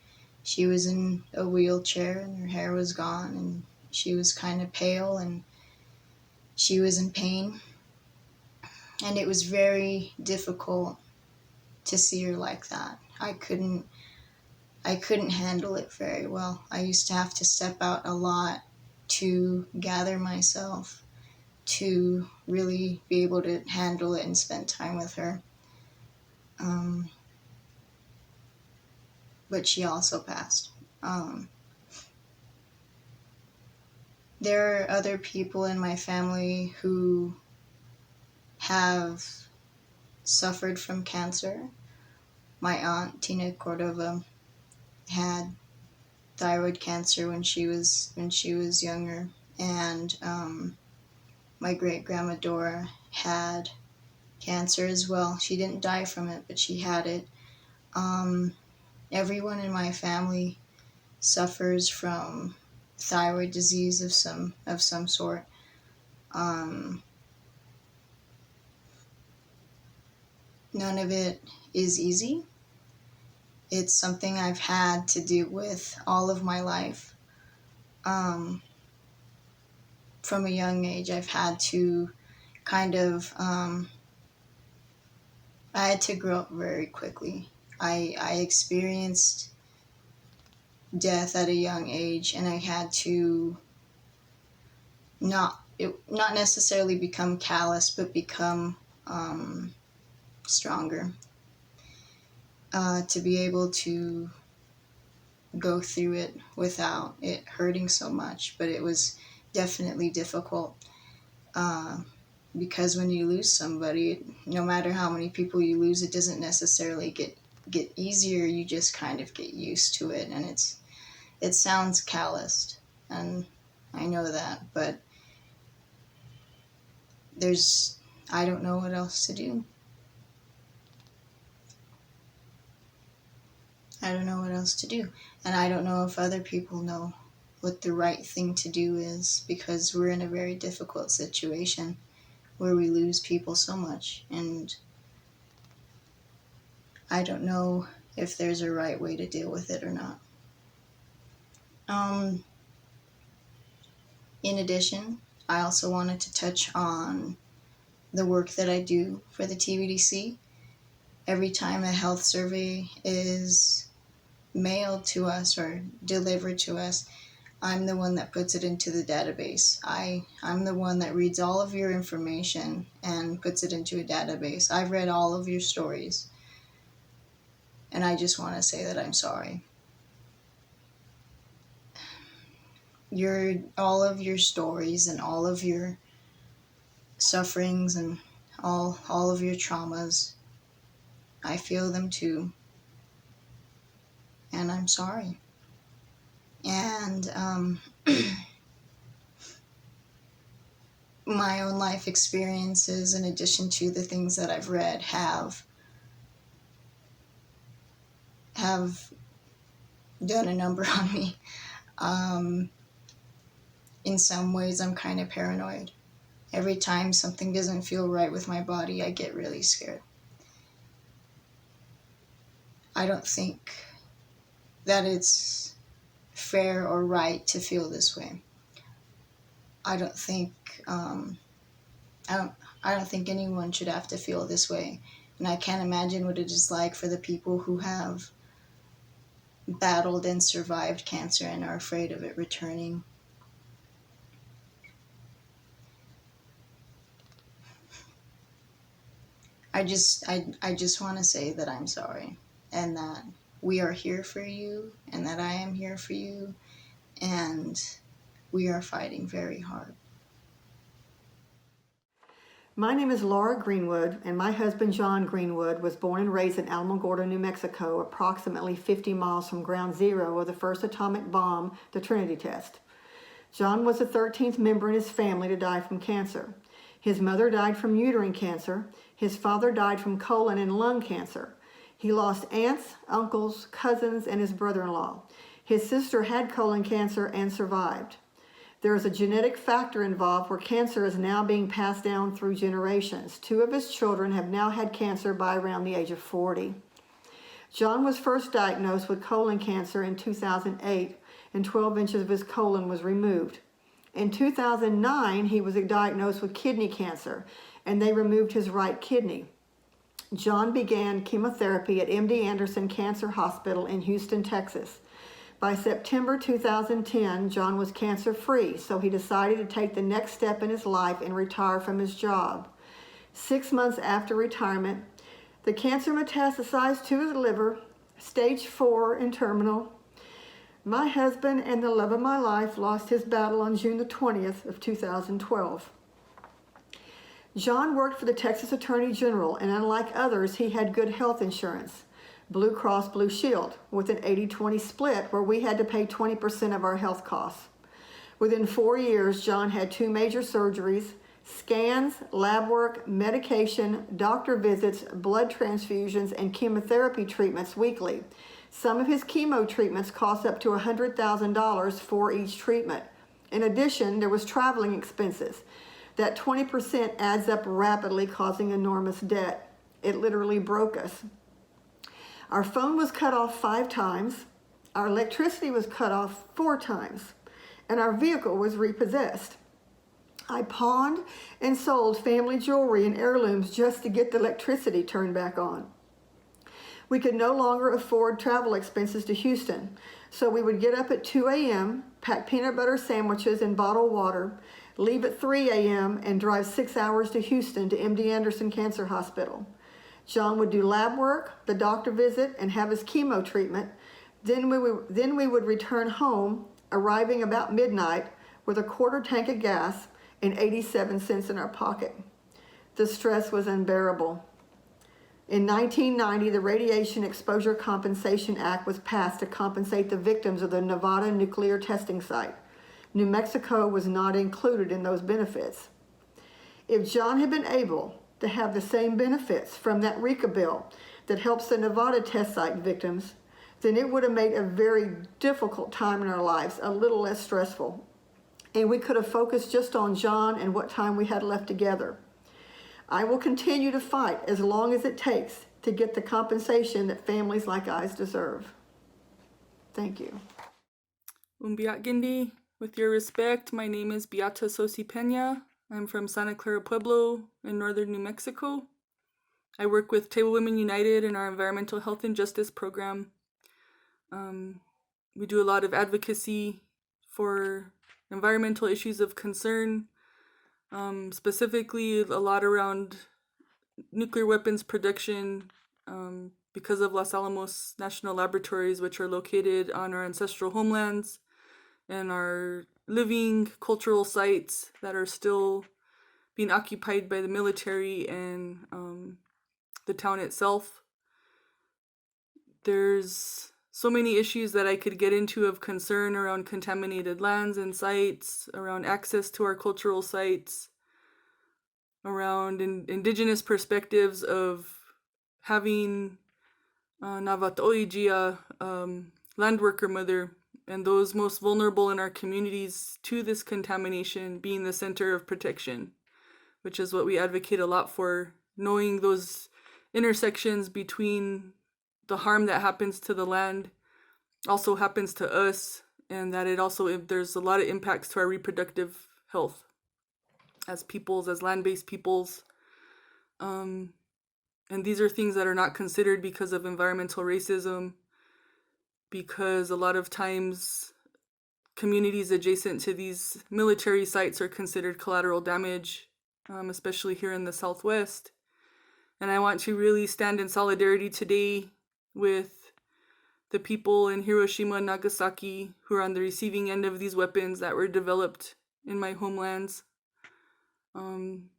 she was in a wheelchair and her hair was gone and she was kind of pale and she was in pain. And it was very difficult to see her like that. I couldn't handle it very well. I used to have to step out a lot to gather myself to really be able to handle it and spend time with her. But she also passed. There are other people in my family who have suffered from cancer. My aunt, Tina Cordova, had thyroid cancer when she was younger, and my great-grandma Dora had cancer as well. She didn't die from it, but she had it. Everyone in my family suffers from thyroid disease of some sort. None of it is easy. It's something I've had to deal with all of my life. From a young age, I've had to kind of, I had to grow up very quickly. I experienced death at a young age, and I had to not necessarily become callous, but become stronger to be able to go through it without it hurting so much. But it was definitely difficult because when you lose somebody, no matter how many people you lose, it doesn't necessarily get easier. You just kind of get used to it, and it sounds calloused, and I know that, but I don't know what else to do. I don't know what else to do, and I don't know if other people know what the right thing to do is, because we're in a very difficult situation where we lose people so much, and I don't know if there's a right way to deal with it or not. In addition, I also wanted to touch on the work that I do for the TBDC. Every time a health survey is mailed to us or delivered to us, I'm the one that puts it into the database. I'm the one that reads all of your information and puts it into a database. I've read all of your stories, and I just want to say that I'm sorry. All of your stories and all of your sufferings and all of your traumas, I feel them too, and I'm sorry. And my own life experiences, in addition to the things that I've read, have done a number on me. In some ways, I'm kind of paranoid. Every time something doesn't feel right with my body, I get really scared. I don't think that it's fair or right to feel this way. I don't think anyone should have to feel this way, and I can't imagine what it is like for the people who have battled and survived cancer and are afraid of it returning. I just want to say that I'm sorry, and that we are here for you, and that I am here for you, and we are fighting very hard. My name is Laura Greenwood, and my husband John Greenwood was born and raised in Alamogordo, New Mexico, approximately 50 miles from ground zero of the first atomic bomb, the Trinity test. John was the 13th member in his family to die from cancer. His mother died from uterine cancer. His father died from colon and lung cancer. He lost aunts, uncles, cousins, and his brother-in-law. His sister had colon cancer and survived. There is a genetic factor involved where cancer is now being passed down through generations. 2 of his children have now had cancer by around the age of 40. John was first diagnosed with colon cancer in 2008, and 12 inches of his colon was removed. In 2009, he was diagnosed with kidney cancer, and they removed his right kidney. John began chemotherapy at MD Anderson Cancer Hospital in Houston, Texas. By September 2010, John was cancer-free, so he decided to take the next step in his life and retire from his job. 6 months after retirement, the cancer metastasized to his liver, stage 4 and terminal. My husband and the love of my life lost his battle on June the 20th of 2012. John worked for the Texas Attorney General, and unlike others, he had good health insurance. Blue Cross Blue Shield, with an 80-20 split where we had to pay 20% of our health costs. Within 4 years, John had 2 major surgeries, scans, lab work, medication, doctor visits, blood transfusions, and chemotherapy treatments weekly. Some of his chemo treatments cost up to $100,000 for each treatment. In addition, there was traveling expenses. That 20% adds up rapidly, causing enormous debt. It literally broke us. Our phone was cut off 5 times, our electricity was cut off 4 times, and our vehicle was repossessed. I pawned and sold family jewelry and heirlooms just to get the electricity turned back on. We could no longer afford travel expenses to Houston, so we would get up at 2 a.m., pack peanut butter sandwiches and bottled water, leave at 3 a.m., and drive 6 hours to Houston to MD Anderson Cancer Hospital. John would do lab work, the doctor visit, and have his chemo treatment. Then we would return home, arriving about midnight with a quarter tank of gas and 87 cents in our pocket. The stress was unbearable. In 1990, the Radiation Exposure Compensation Act was passed to compensate the victims of the Nevada nuclear testing site. New Mexico was not included in those benefits. If John had been able to have the same benefits from that RECA bill that helps the Nevada test site victims, then it would have made a very difficult time in our lives a little less stressful. And we could have focused just on John and what time we had left together. I will continue to fight as long as it takes to get the compensation that families like ours deserve. Thank you. Umbiat Gindi, with your respect, my name is Beata Sosi Pena. I'm from Santa Clara Pueblo in northern New Mexico. I work with Table Women United in our environmental health and justice program. We do a lot of advocacy for environmental issues of concern, specifically a lot around nuclear weapons production because of Los Alamos National Laboratories, which are located on our ancestral homelands and our living cultural sites that are still being occupied by the military and the town itself. There's so many issues that I could get into of concern around contaminated lands and sites, around access to our cultural sites, around indigenous perspectives of having Navato'ijia, land worker mother, and those most vulnerable in our communities to this contamination being the center of protection, which is what we advocate a lot for, knowing those intersections between the harm that happens to the land also happens to us, and that it also, there's a lot of impacts to our reproductive health as peoples, as land-based peoples. And these are things that are not considered because of environmental racism, because a lot of times communities adjacent to these military sites are considered collateral damage, especially here in the Southwest. And I want to really stand in solidarity today with the people in Hiroshima and Nagasaki who are on the receiving end of these weapons that were developed in my homelands. In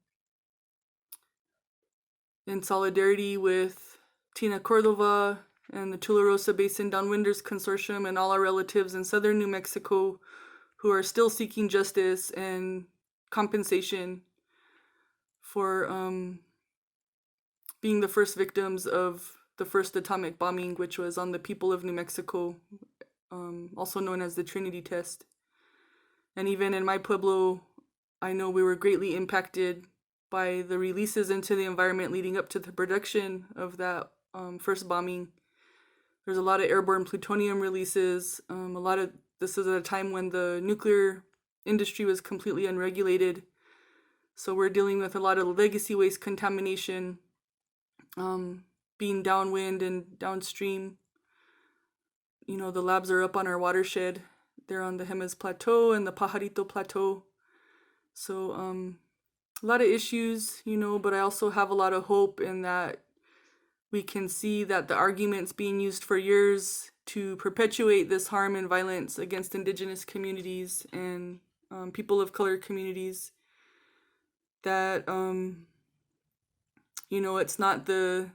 solidarity with Tina Cordova and the Tularosa Basin Downwinders Consortium and all our relatives in southern New Mexico who are still seeking justice and compensation for being the first victims of the first atomic bombing, which was on the people of New Mexico, also known as the Trinity test. And even in my pueblo, I know we were greatly impacted by the releases into the environment leading up to the production of that first bombing. There's a lot of airborne plutonium releases. This is at a time when the nuclear industry was completely unregulated. So we're dealing with a lot of legacy waste contamination, being downwind and downstream. You know, the labs are up on our watershed. They're on the Jemez Plateau and the Pajarito Plateau. So a lot of issues, you know, but I also have a lot of hope in that we can see that the arguments being used for years to perpetuate this harm and violence against Indigenous communities and people of color communities, that you know, it's not a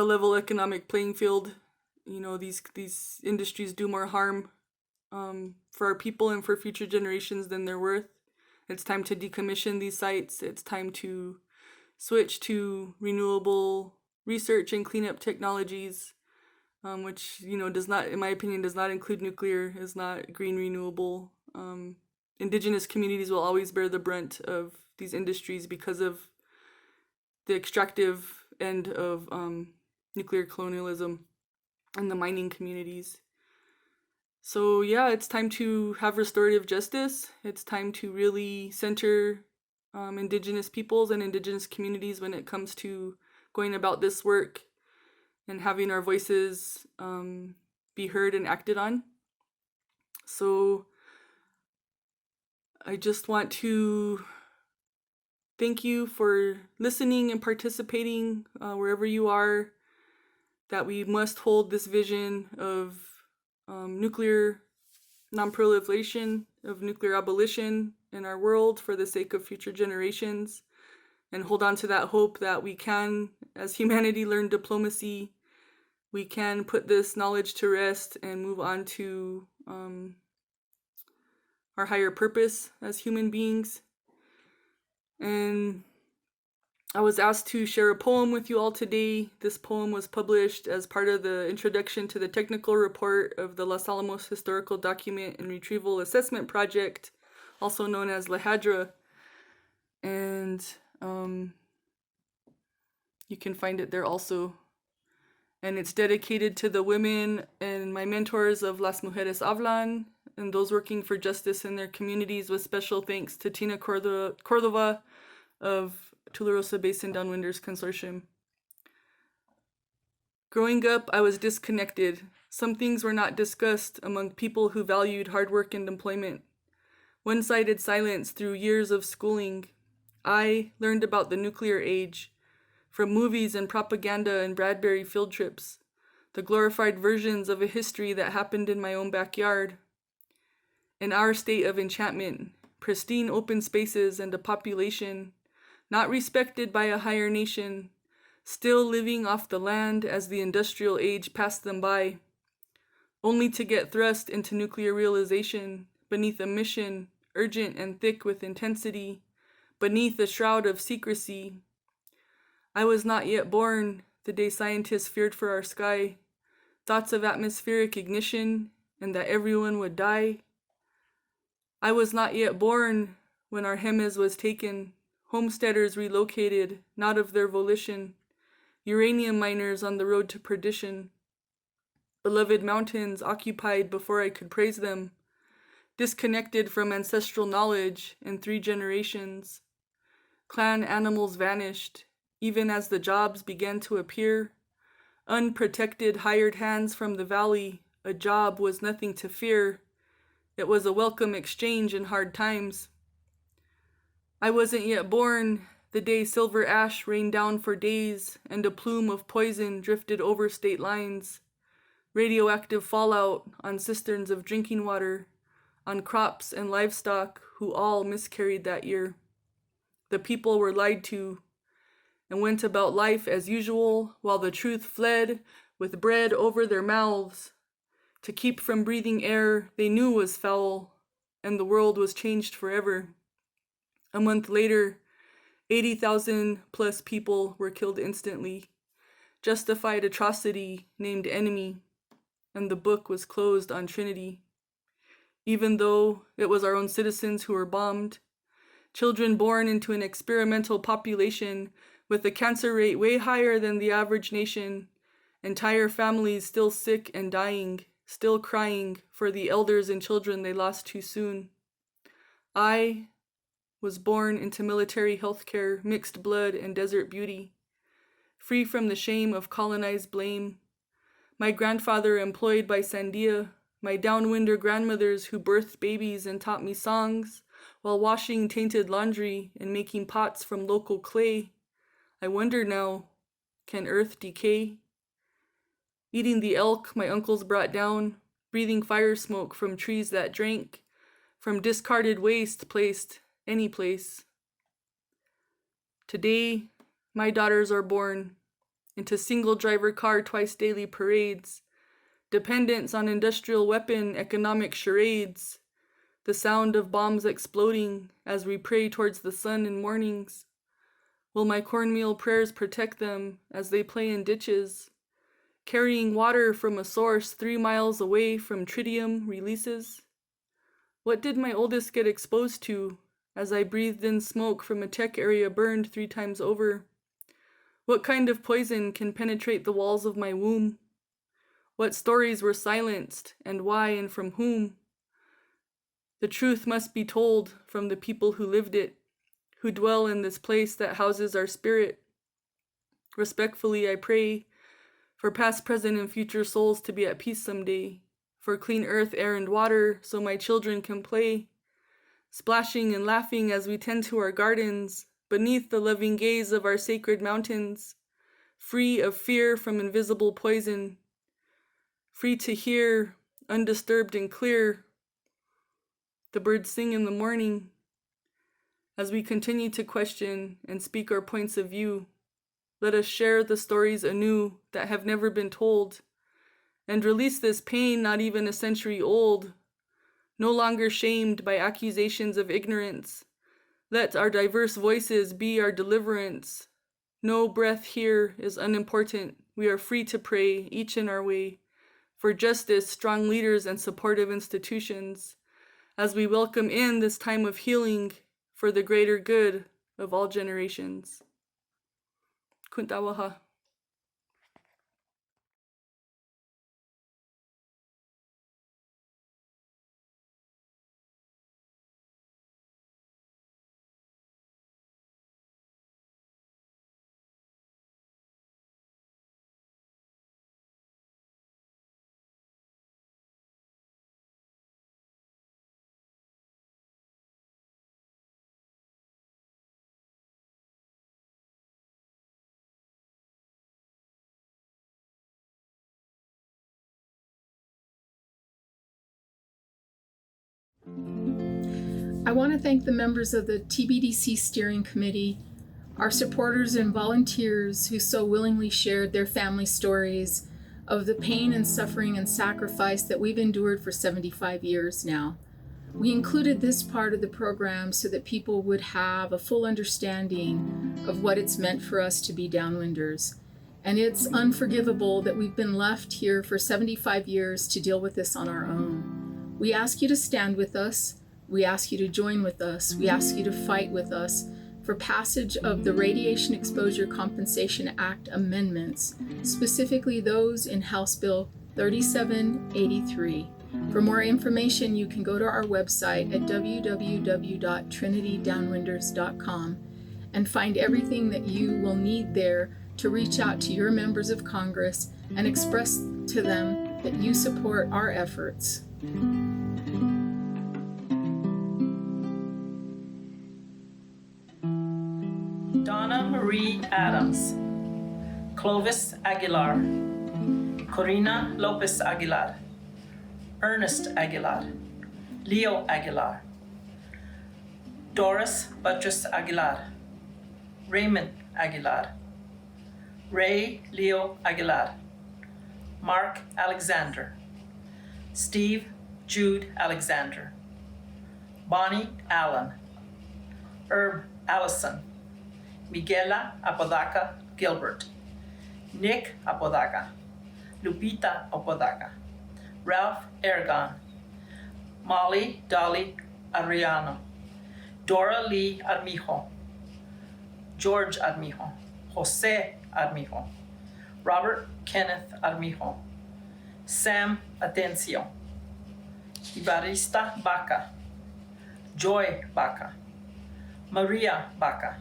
level economic playing field. You know, these industries do more harm for our people and for future generations than they're worth. It's time to decommission these sites. It's time to switch to renewable research and cleanup technologies, which, you know, does not, in my opinion, does not include nuclear, is not green renewable. Indigenous communities will always bear the brunt of these industries because of the extractive end of nuclear colonialism and the mining communities. So yeah, it's time to have restorative justice. It's time to really center Indigenous peoples and Indigenous communities when it comes to going about this work and having our voices be heard and acted on. So I just want to thank you for listening and participating wherever you are, that we must hold this vision of nuclear non-proliferation, of nuclear abolition in our world for the sake of future generations, and hold on to that hope that we can, as humanity, learn diplomacy. We can put this knowledge to rest and move on to our higher purpose as human beings. And I was asked to share a poem with you all today. This poem was published as part of the introduction to the technical report of the Los Alamos Historical Document and Retrieval Assessment Project, also known as LAHADRA. And you can find it there also. And it's dedicated to the women and my mentors of Las Mujeres Hablan and those working for justice in their communities, with special thanks to Tina Cordova of Tularosa Basin Downwinders Consortium. Growing up, I was disconnected. Some things were not discussed among people who valued hard work and employment. One-sided silence through years of schooling. I learned about the nuclear age from movies and propaganda and Bradbury field trips, the glorified versions of a history that happened in my own backyard. In our state of enchantment, pristine open spaces and a population not respected by a higher nation, still living off the land as the industrial age passed them by, only to get thrust into nuclear realization beneath a mission urgent and thick with intensity, beneath a shroud of secrecy. I was not yet born the day scientists feared for our sky, thoughts of atmospheric ignition and that everyone would die. I was not yet born when our Jemez was taken, homesteaders relocated, not of their volition, uranium miners on the road to perdition, beloved mountains occupied before I could praise them, disconnected from ancestral knowledge in 3 generations. Clan animals vanished, even as the jobs began to appear. Unprotected hired hands from the valley, a job was nothing to fear. It was a welcome exchange in hard times. I wasn't yet born the day silver ash rained down for days and a plume of poison drifted over state lines. Radioactive fallout on cisterns of drinking water, on crops and livestock who all miscarried that year. The people were lied to and went about life as usual while the truth fled with bread over their mouths to keep from breathing air they knew was foul, and the world was changed forever. A month later, 80,000 plus people were killed instantly, justified atrocity named enemy, and the book was closed on Trinity. even though it was our own citizens who were bombed. Children born into an experimental population with a cancer rate way higher than the average nation. Entire families still sick and dying, still crying for the elders and children they lost too soon. I was born into military healthcare, mixed blood, and desert beauty, free from the shame of colonized blame. My grandfather employed by Sandia, my downwinder grandmothers who birthed babies and taught me songs, while washing tainted laundry and making pots from local clay. I wonder now, can earth decay? Eating the elk my uncles brought down, breathing fire smoke from trees that drank, from discarded waste placed any place. Today, my daughters are born into single-driver car twice daily parades, dependence on industrial weapon economic charades, the sound of bombs exploding as we pray towards the sun in mornings. Will my cornmeal prayers protect them as they play in ditches, carrying water from a source 3 miles away from tritium releases? What did my oldest get exposed to as I breathed in smoke from a tech area burned 3 times over? What kind of poison can penetrate the walls of my womb? What stories were silenced, and why and from whom? The truth must be told from the people who lived it, who dwell in this place that houses our spirit. Respectfully, I pray for past, present, and future souls to be at peace someday, for clean earth, air, and water so my children can play, splashing and laughing as we tend to our gardens, beneath the loving gaze of our sacred mountains, free of fear from invisible poison, free to hear, undisturbed and clear, the birds sing in the morning. As we continue to question and speak our points of view, let us share the stories anew that have never been told, and release this pain not even a century old, no longer shamed by accusations of ignorance. Let our diverse voices be our deliverance. No breath here is unimportant. We are free to pray, each in our way, for justice, strong leaders, and supportive institutions, as we welcome in this time of healing for the greater good of all generations. Kuntawaha. I want to thank the members of the TBDC Steering Committee, our supporters and volunteers who so willingly shared their family stories of the pain and suffering and sacrifice that we've endured for 75 years now. We included this part of the program so that people would have a full understanding of what it's meant for us to be Downwinders. And it's unforgivable that we've been left here for 75 years to deal with this on our own. We ask you to stand with us. We ask you to join with us. We ask you to fight with us for passage of the Radiation Exposure Compensation Act amendments, specifically those in House Bill 3783. For more information, you can go to our website at www.trinitydownwinders.com and find everything that you will need there to reach out to your members of Congress and express to them that you support our efforts. Donna Marie Adams, Clovis Aguilar, Corina Lopez Aguilar, Ernest Aguilar, Leo Aguilar, Doris Buttress Aguilar, Raymond Aguilar, Ray Leo Aguilar, Mark Alexander, Steve Jude Alexander, Bonnie Allen, Herb Allison, Miguela Apodaca Gilbert, Nick Apodaca, Lupita Apodaca, Ralph Aragon, Molly Dolly Ariano, Dora Lee Armijo, George Armijo, Jose Armijo, Robert Kenneth Armijo, Sam Atencio, Ibarista Baca, Joy Baca, Maria Baca,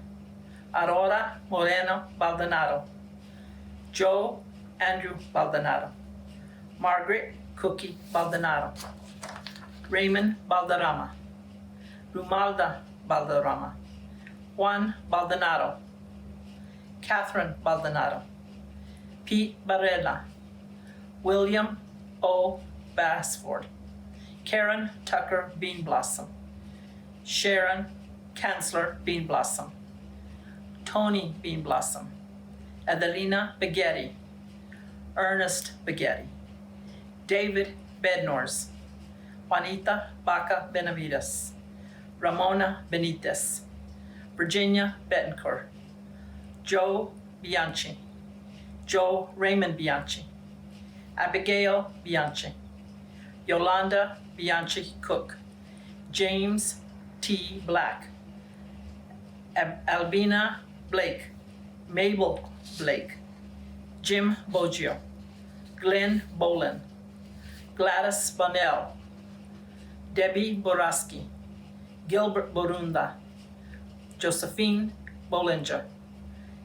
Aurora Moreno Baldonado, Joe Andrew Baldonado, Margaret Cookie Baldonado, Raymond Balderrama, Rumalda Balderrama, Juan Baldonado, Catherine Baldonado, Pete Barella, William O. Bassford, Karen Tucker Bean Blossom, Sharon Kanzler Bean Blossom, Tony Bean Blossom, Adelina Baghetti, Ernest Baghetti, David Bednors, Juanita Baca Benavides, Ramona Benitez, Virginia Bettencourt, Joe Bianchi, Joe Raymond Bianchi, Abigail Bianchi, Yolanda Bianchi Cook, James T. Black, Albina Blake, Mabel Blake, Jim Boggio, Glenn Bolin, Gladys Bonnell, Debbie Boraski, Gilbert Borunda, Josephine Bollinger,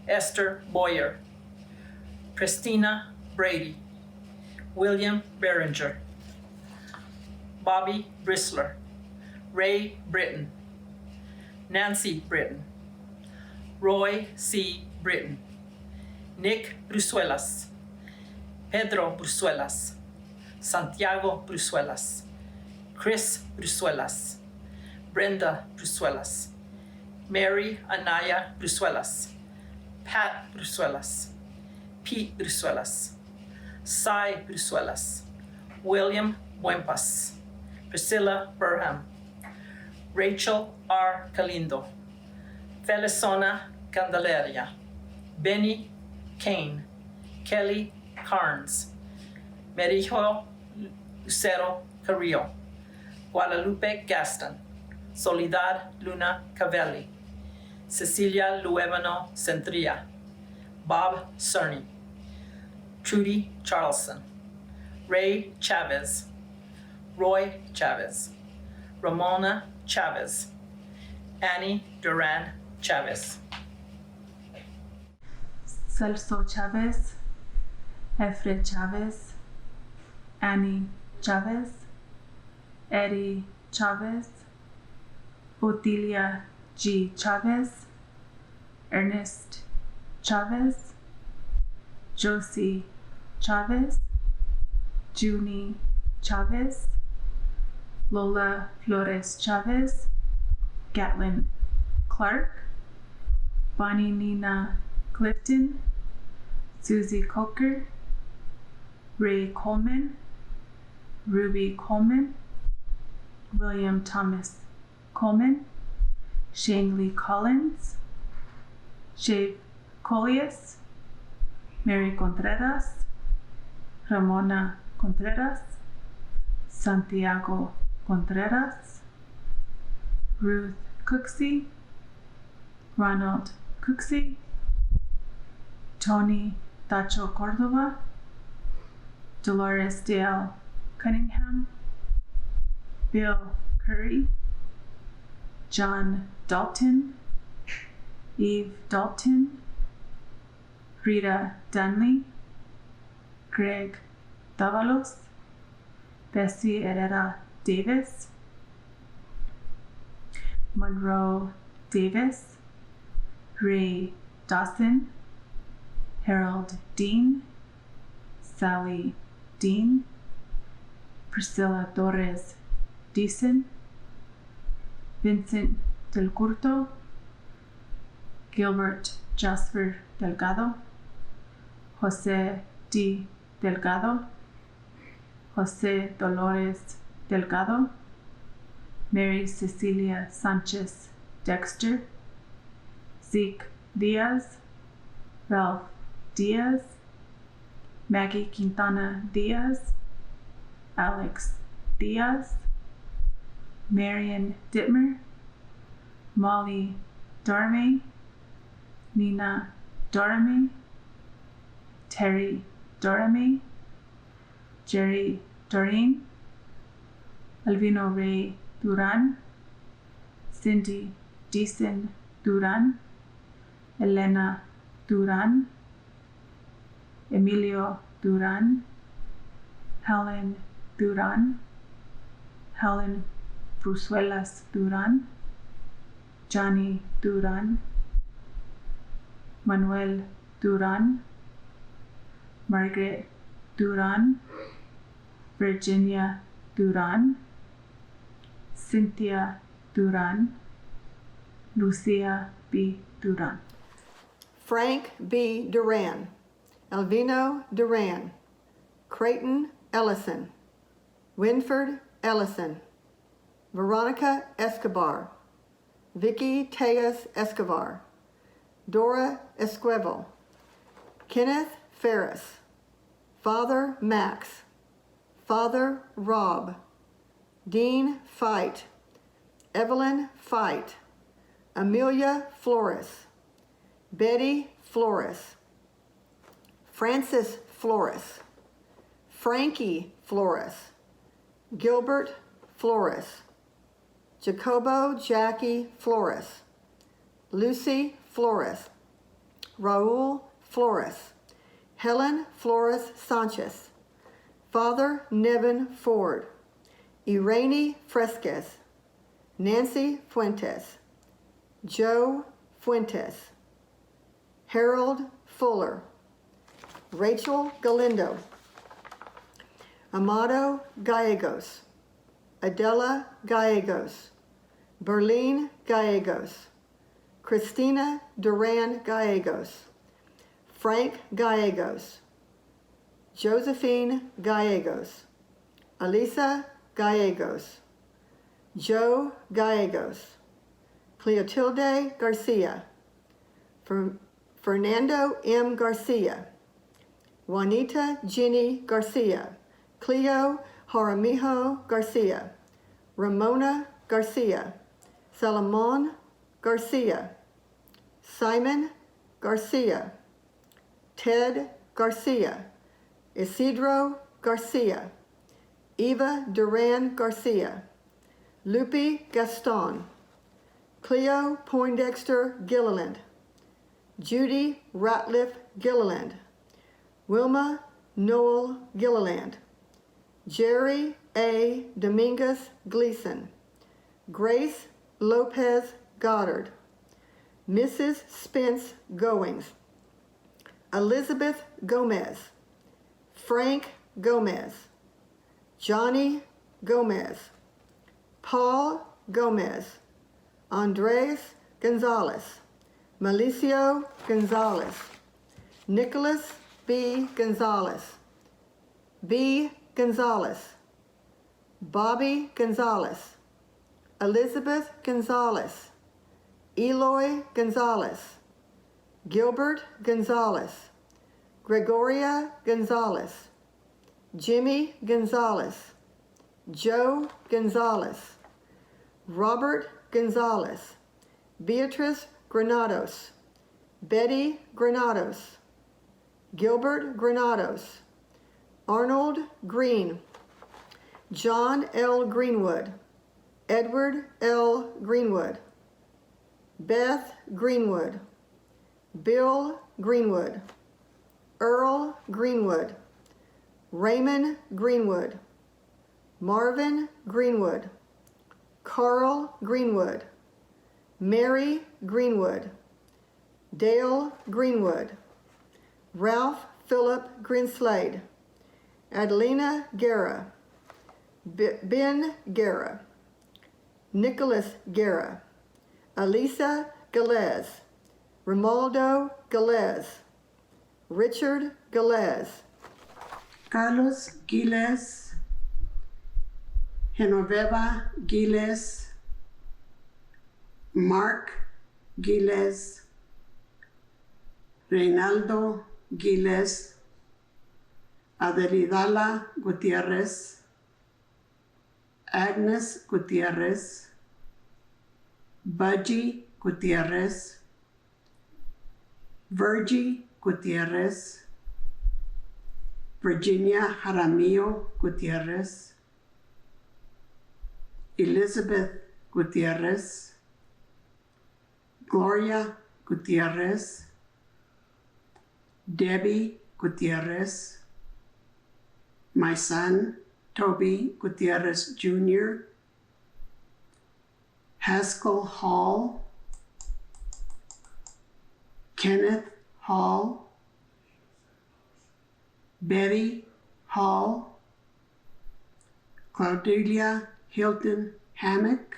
Esther Boyer, Christina Brady, William Behringer, Bobby Bristler, Ray Britton, Nancy Britton, Roy C. Britton, Nick Brusuelas, Pedro Brusuelas, Santiago Brusuelas, Chris Brusuelas, Brenda Brusuelas, Mary Anaya Brusuelas, Pat Brusuelas, Pete Brusuelas, Cy Brusuelas, William Buempas, Priscilla Burham, Rachel R. Calindo, Felisona Candelaria, Benny Kane, Kelly Carnes, Merijo Lucero Carrillo, Guadalupe Gaston, Soledad Luna Cavelli, Cecilia Luevano Centria, Bob Cerny, Trudy Charlson, Ray Chavez, Roy Chavez, Ramona Chavez, Annie Duran Chavez. Celso Chavez, Efred Chavez, Annie Chavez, Eddie Chavez, Otilia G. Chavez, Ernest Chavez, Josie Chavez, Junie Chavez, Lola Flores Chavez, Gatlin Clark, Bonnie Nina Clifton, Susie Coker, Ray Coleman, Ruby Coleman, William Thomas Coleman, Shane Lee Collins, Shave Collias, Mary Contreras, Ramona Contreras, Santiago Contreras, Ruth Cooksey, Ronald Cooksey, Tony Tacho Cordova, Dolores Dale Cunningham, Bill Curry, John Dalton, Eve Dalton, Rita Dunley, Greg Davalos, Bessie Herrera Davis, Monroe Davis, Ray Dawson, Harold Dean, Sally Dean, Priscilla Torres Deason, Vincent Del Curto, Gilbert Jasper Delgado, Jose D. Delgado, Jose Dolores Delgado, Mary Cecilia Sanchez Dexter, Zeke Diaz, Ralph Diaz, Maggie Quintana Diaz, Alex Diaz, Marion Dittmer, Molly Dorame, Nina Dorame, Terry Dorame, Jerry Doreen, Alvino Ray Duran, Cindy Deason Duran, Elena Duran, Emilio Duran, Helen Duran, Helen Brusuelas Duran, Johnny Duran, Manuel Duran, Margaret Duran, Virginia Duran, Cynthia Duran, Lucia B. Duran. Frank B. Duran, Elvino Duran, Creighton Ellison, Winford Ellison, Veronica Escobar, Vicky Tejas Escobar, Dora Esquivel, Kenneth Ferris, Father Max, Father Rob, Dean Fight, Evelyn Fight, Amelia Flores, Betty Flores, Francis Flores, Frankie Flores, Gilbert Flores, Jacobo Jackie Flores, Lucy Flores, Raul Flores, Helen Flores Sanchez, Father Nevin Ford, Irene Fresquez, Nancy Fuentes, Joe Fuentes, Harold Fuller, Rachel Galindo, Amado Gallegos, Adela Gallegos, Berlene Gallegos, Christina Duran Gallegos, Frank Gallegos, Josephine Gallegos, Elisa Gallegos, Joe Gallegos, Cleotilde Garcia, Fernando M. Garcia, Juanita Ginny Garcia, Cleo Jaramillo Garcia, Ramona Garcia, Salomon Garcia, Simon Garcia, Ted Garcia, Isidro Garcia, Eva Duran Garcia, Lupe Gaston, Cleo Poindexter Gilliland, Judy Ratliff Gilliland, Wilma Noel Gilliland, Jerry A. Dominguez Gleason, Grace Lopez Goddard, Mrs. Spence Goings, Elizabeth Gomez, Frank Gomez, Johnny Gomez, Paul Gomez, Andres Gonzalez, Malicio Gonzalez, Nicholas B. Gonzalez, B. Gonzalez, Bobby Gonzalez, Elizabeth Gonzalez, Eloy Gonzalez, Gilbert Gonzalez, Gregoria Gonzalez, Jimmy Gonzalez, Joe Gonzalez, Robert Gonzalez, Beatrice Granados, Betty Granados, Gilbert Granados, Arnold Green, John L. Greenwood, Edward L. Greenwood, Beth Greenwood, Bill Greenwood, Earl Greenwood, Raymond Greenwood, Marvin Greenwood, Carl Greenwood, Mary Greenwood, Dale Greenwood, Ralph Philip Greenslade, Adelina Guerra, Ben Guerra, Nicholas Guerra, Elisa Galez, Romaldo Galez, Richard Galez, Carlos Giles, Genoveva Giles, Mark Giles, Reinaldo Giles, Adelidala Gutierrez, Agnes Gutierrez, Budgie Gutierrez, Virgie Gutierrez, Virginia Jaramillo Gutierrez, Elizabeth Gutierrez, Gloria Gutierrez, Debbie Gutierrez, my son Toby Gutierrez Jr., Haskell Hall, Kenneth Hall, Betty Hall, Claudelia Hilton Hammock,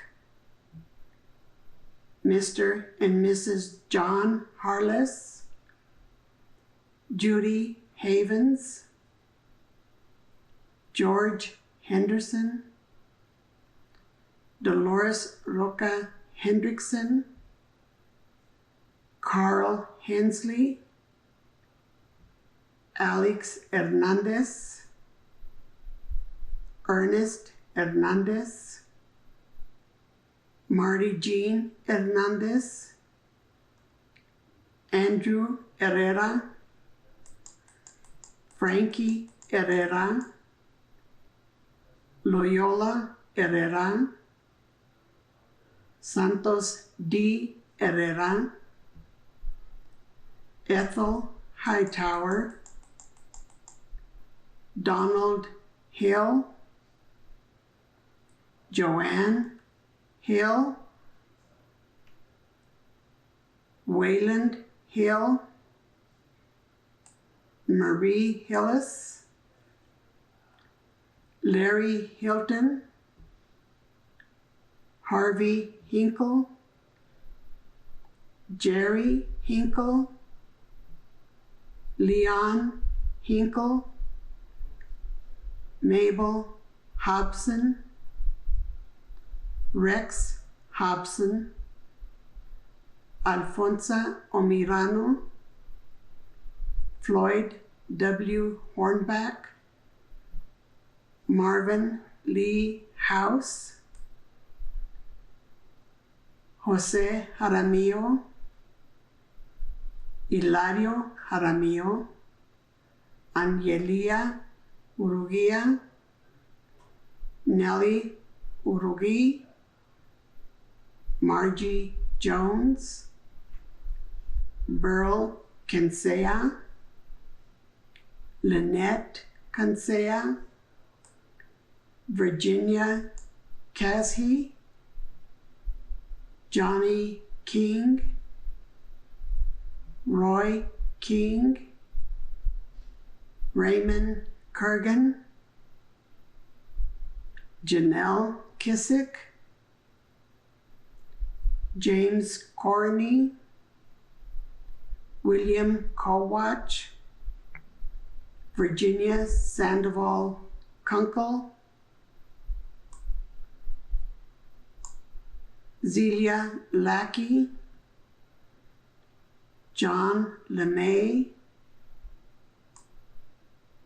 Mr. and Mrs. John Harless, Judy Havens, George Henderson, Dolores Roca Hendrickson, Carl Hensley, Alex Hernandez, Ernest Hernandez, Marty Jean Hernandez, Andrew Herrera, Frankie Herrera, Loyola Herrera, Santos D. Herrera, Ethel Hightower, Donald Hill, Joanne Hill, Wayland Hill, Marie Hillis, Larry Hilton, Harvey Hinkle, Jerry Hinkle, Leon Hinkle, Mabel Hobson, Rex Hobson, Alfonso Omirano, Floyd W. Hornback, Marvin Lee House, Jose Jaramillo, Hilario Jaramillo, Angelia Uruguia, Nellie Urugui, Margie Jones, Burl Cansea, Lynette Cansea, Virginia Cashy, Johnny King, Roy King, Raymond Kurgan, Janelle Kissick, James Corney, William Kowach, Virginia Sandoval Kunkel, Zelia Lackey, John LeMay,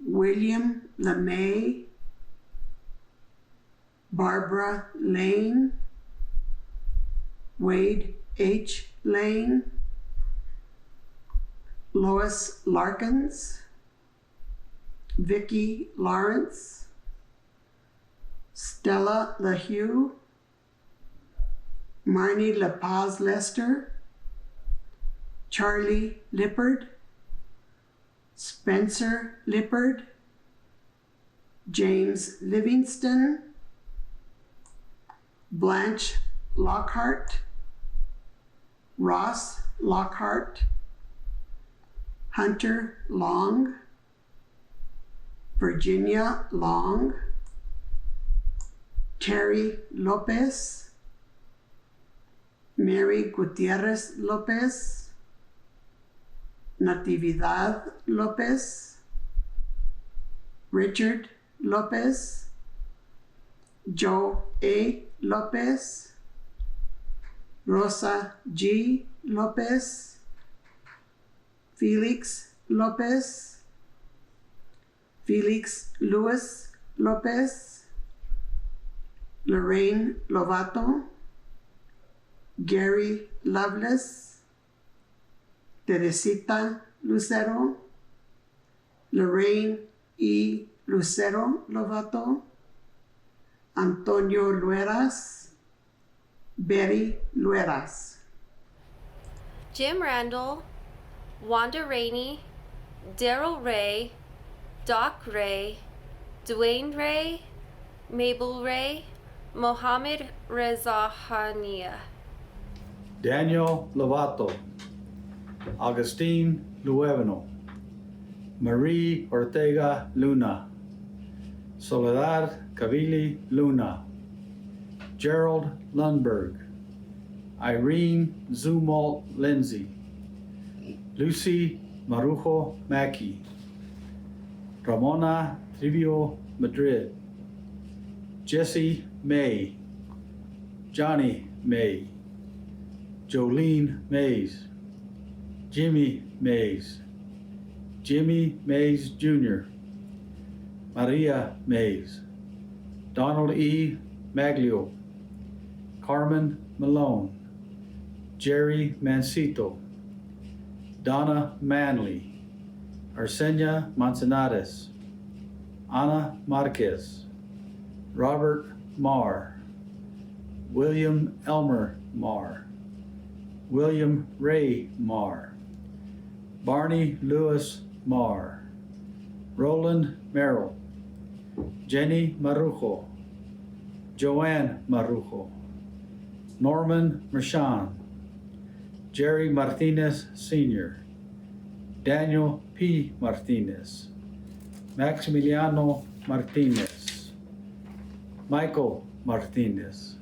William LeMay, Barbara Lane, Wade H. Lane, Lois Larkins, Vicki Lawrence, Stella LaHue, Marnie La Paz Lester, Charlie Lippard, Spencer Lippard, James Livingston, Blanche Lockhart, Ross Lockhart, Hunter Long, Virginia Long, Terry Lopez, Mary Gutierrez Lopez, Natividad Lopez, Richard Lopez, Joe A. Lopez, Rosa G. Lopez, Felix Lopez, Felix Luis Lopez, Lorraine Lovato, Gary Loveless, Teresita Lucero, Lorraine E. Lucero Lovato, Antonio Lueras, Betty Lueras. Jim Randall, Wanda Rainey, Daryl Ray, Doc Ray, Dwayne Ray, Mabel Ray, Mohammed Reza Hania. Daniel Lovato, Agustin Luevano, Marie Ortega Luna, Soledad Cavili Luna, Gerald Lundberg, Irene Zumalt Lindsay, Lucy Marujo Mackey, Ramona Trivio Madrid, Jesse May, Johnny May, Jolene Mays, Jimmy Mays, Jimmy Mays Jr., Maria Mays, Donald E. Maglio, Carmen Malone, Jerry Mancito, Donna Manley, Arsenia Manzanares, Ana Marquez, Robert Marr, William Elmer Marr, William Ray Marr, Barney Lewis Marr, Roland Merrill, Jenny Marujo, Joanne Marujo, Norman Mershon, Jerry Martinez Sr., Daniel P. Martinez, Maximiliano Martinez, Michael Martinez,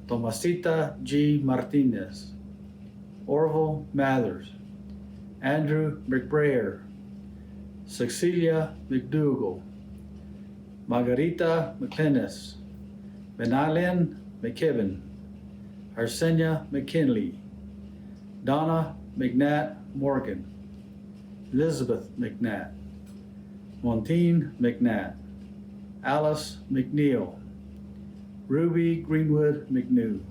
Tomasita G. Martinez, Orville Mathers, Andrew McBrayer, Cecilia McDougall, Margarita McClinnis, Benalyn McKibben, Arsenia McKinley, Donna McNatt Morgan, Elizabeth McNatt, Montine McNatt, Alice McNeil, Ruby Greenwood McNew,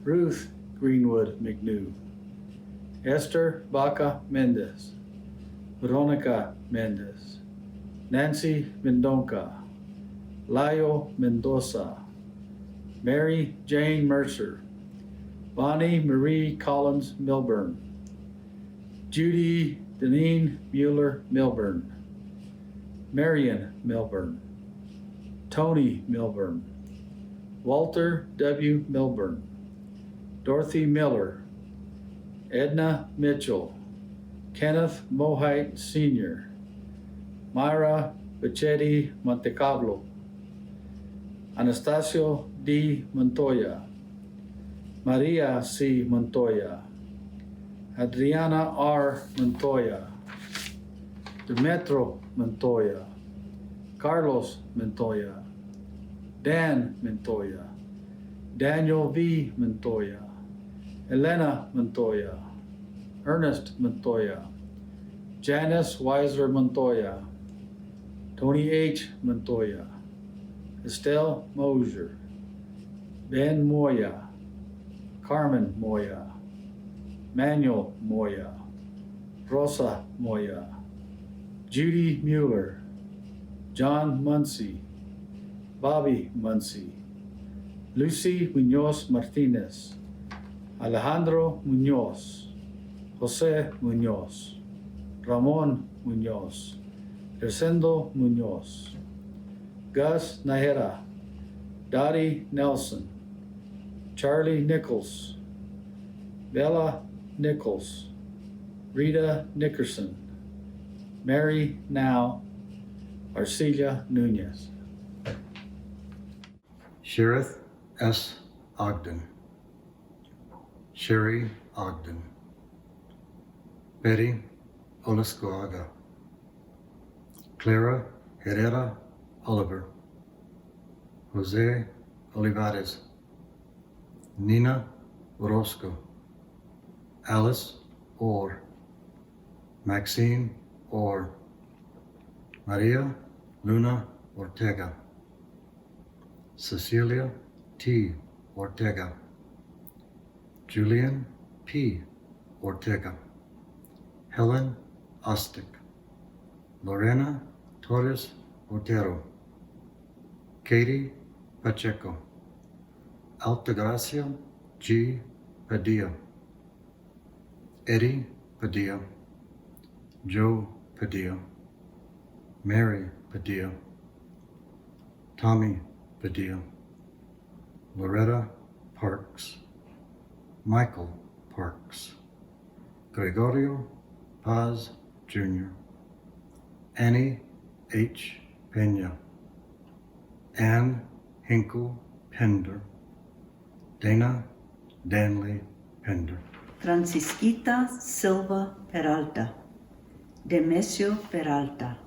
Ruth Greenwood McNew, Esther Baca Mendez, Veronica Mendez, Nancy Mendonca, Layo Mendoza, Mary Jane Mercer, Bonnie Marie Collins Milburn, Judy Deneen Mueller Milburn, Marion Milburn, Tony Milburn, Walter W. Milburn, Dorothy Miller, Edna Mitchell, Kenneth Mohite Sr., Myra Bichetti Montecablo, Anastasio D. Montoya, Maria C. Montoya, Adriana R. Montoya, Demetro Montoya, Carlos Montoya, Dan Montoya, Daniel V. Montoya, Elena Montoya, Ernest Montoya, Janice Weiser Montoya, Tony H. Montoya, Estelle Mosier, Ben Moya, Carmen Moya, Manuel Moya, Rosa Moya, Judy Mueller, John Muncy, Bobby Muncy, Lucy Munoz Martinez, Alejandro Munoz, Jose Munoz, Ramon Munoz, Rosendo Munoz, Gus Nahera, Dottie Nelson, Charlie Nichols, Bella Nichols, Rita Nickerson, Mary Now, Arcelia Nunez. Sherith S. Ogden, Sherry Ogden, Betty Olascoaga, Clara Herrera Oliver, Jose Olivares, Nina Orozco, Alice Orr, Maxine Orr, Maria Luna Ortega, Cecilia T. Ortega, Julian P. Ortega, Helen Ostick, Lorena Torres Otero, Katie Pacheco, Altagracia G. Padilla, Eddie Padilla, Joe Padilla, Mary Padilla, Tommy Padilla, Loretta Parks, Michael Parks, Gregorio Paz Jr., Annie H. Peña, Anne Hinkle Pender, Dana Danley Pender, Francisquita Silva Peralta, Demesio Peralta,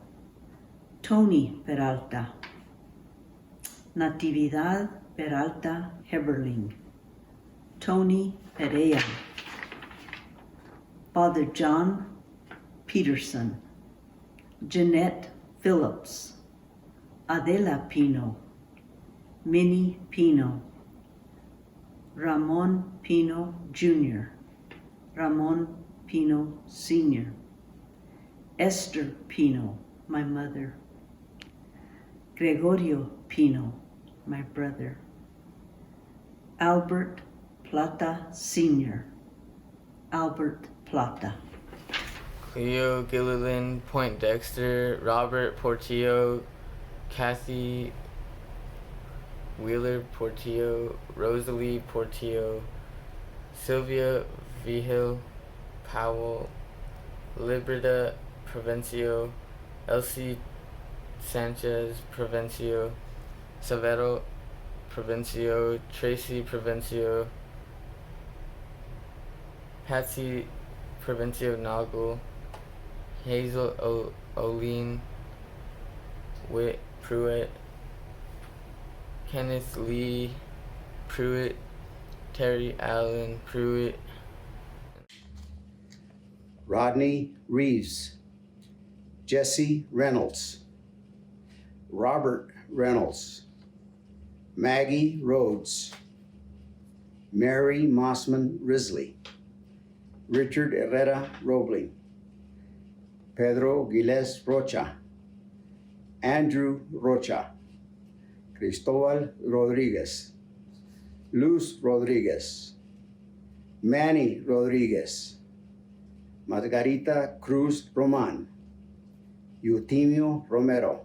Tony Peralta, Natividad Peralta Heberling, Tony Perea, Father John Peterson, Jeanette Phillips, Adela Pino, Minnie Pino, Ramon Pino Jr., Ramon Pino Sr., Esther Pino, my mother, Gregorio Pino, my brother, Albert Plata Sr., Albert Plata. Cleo Gilliland Poindexter, Robert Portillo, Kathy Wheeler Portillo, Rosalie Portillo, Sylvia Vigil Powell, Liberta Provencio, Elsie Sanchez Provencio, Severo Provencio, Tracy Provencio, Patsy Provencio Noggle, Hazel Oline Witt Pruitt, Kenneth Lee Pruitt, Terry Allen Pruitt, Rodney Reeves, Jesse Reynolds, Robert Reynolds, Maggie Rhodes, Mary Mossman Risley, Richard Herrera Roebling, Pedro Giles Rocha, Andrew Rocha, Cristobal Rodriguez, Luz Rodriguez, Manny Rodriguez, Margarita Cruz Roman, Eutimio Romero,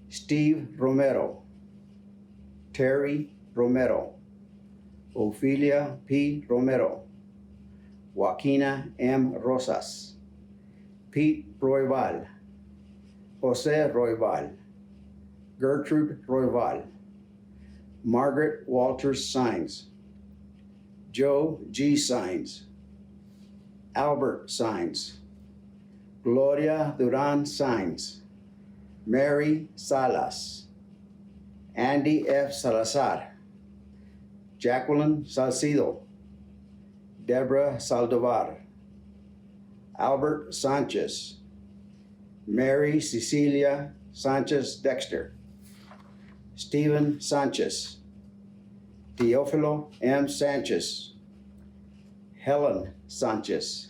Steve Romero, Terry Romero, Ophelia P. Romero, Joaquina M. Rosas, Pete Royval, Jose Royval, Gertrude Royval, Margaret Walters Sines, Joe G. Sines, Albert Sines, Gloria Duran Sines, Mary Salas, Andy F. Salazar, Jacqueline Salcido, Deborah Saldovar, Albert Sanchez, Mary Cecilia Sanchez Dexter, Stephen Sanchez, Teofilo M. Sanchez, Helen Sanchez,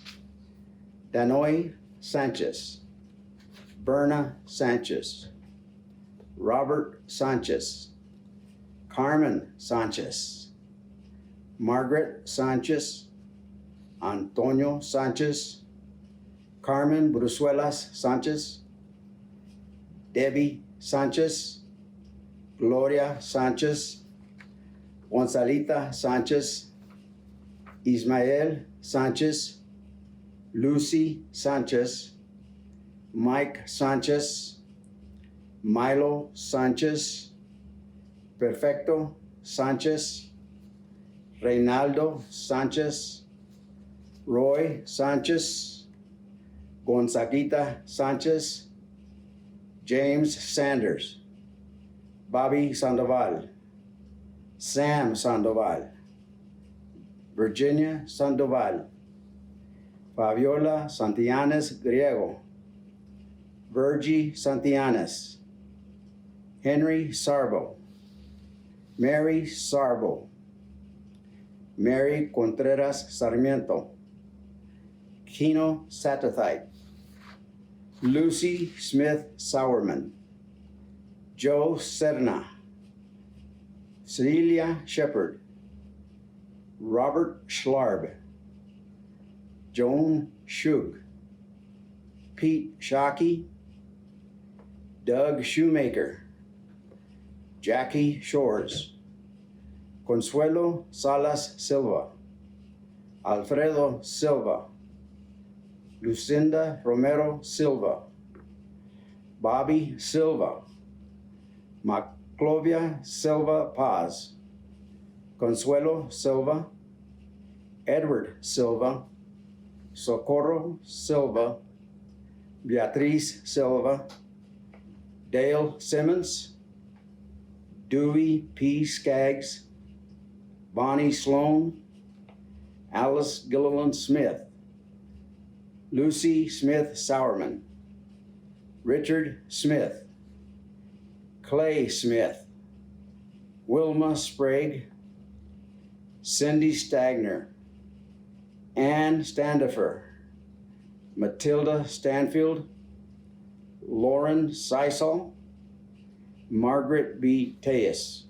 Danoy Sanchez, Berna Sanchez, Robert Sanchez, Carmen Sanchez, Margaret Sanchez, Antonio Sanchez, Carmen Brusuelas Sanchez, Debbie Sanchez, Gloria Sanchez, Gonzalita Sanchez, Ismael Sanchez, Lucy Sanchez, Mike Sanchez, Milo Sanchez, Perfecto Sanchez, Reynaldo Sanchez, Roy Sanchez, Gonzaguita Sanchez, James Sanders, Bobby Sandoval, Sam Sandoval, Virginia Sandoval, Fabiola Santillanes Griego, Virgie Santillanes, Henry Sarbo, Mary Sarbo, Mary Contreras Sarmiento, Kino Satathite, Lucy Smith Sowerman, Joe Serna, Celia Shepard, Robert Schlarb, Joan Shug, Pete Shockey, Doug Shoemaker, Jackie Shores, Consuelo Salas Silva, Alfredo Silva, Lucinda Romero Silva, Bobby Silva, Maclovia Silva Paz, Consuelo Silva, Edward Silva, Socorro Silva, Beatriz Silva, Dale Simmons, Dewey P. Skaggs, Bonnie Sloan, Alice Gilliland Smith, Lucy Smith Sowerman, Richard Smith, Clay Smith, Wilma Sprague, Cindy Stagner, Ann Standifer, Matilda Stanfield, Lauren Seisel, Margaret B. Tejas.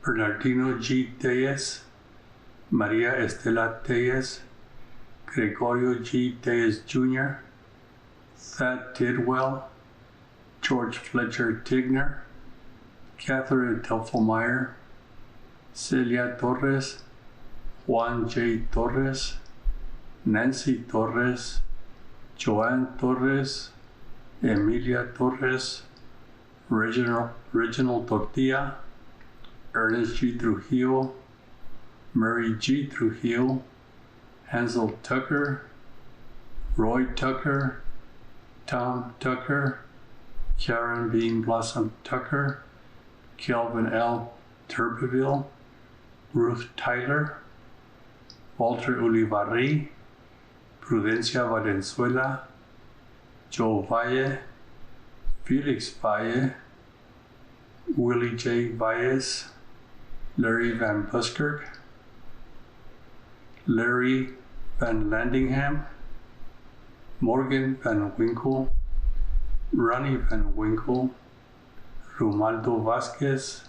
Bernardino G. Tejas, Maria Estela Tejas, Gregorio G. Tejas Jr., Thad Tidwell, George Fletcher Tigner, Catherine Telfelmeyer, Celia Torres, Juan J. Torres, Nancy Torres, Joanne Torres, Emilia Torres, Reginald Tortilla, Ernest G. Trujillo, Murray G. Trujillo, Hansel Tucker, Roy Tucker, Tom Tucker, Karen Bean Blossom Tucker, Kelvin L. Turbeville, Ruth Tyler, Walter Ulibarri, Prudencia Valenzuela, Joe Valle, Felix Valle, Willie J. Valles, Larry Van Buskirk, Larry Van Landingham, Morgan Van Winkle, Ronnie Van Winkle, Romaldo Vasquez,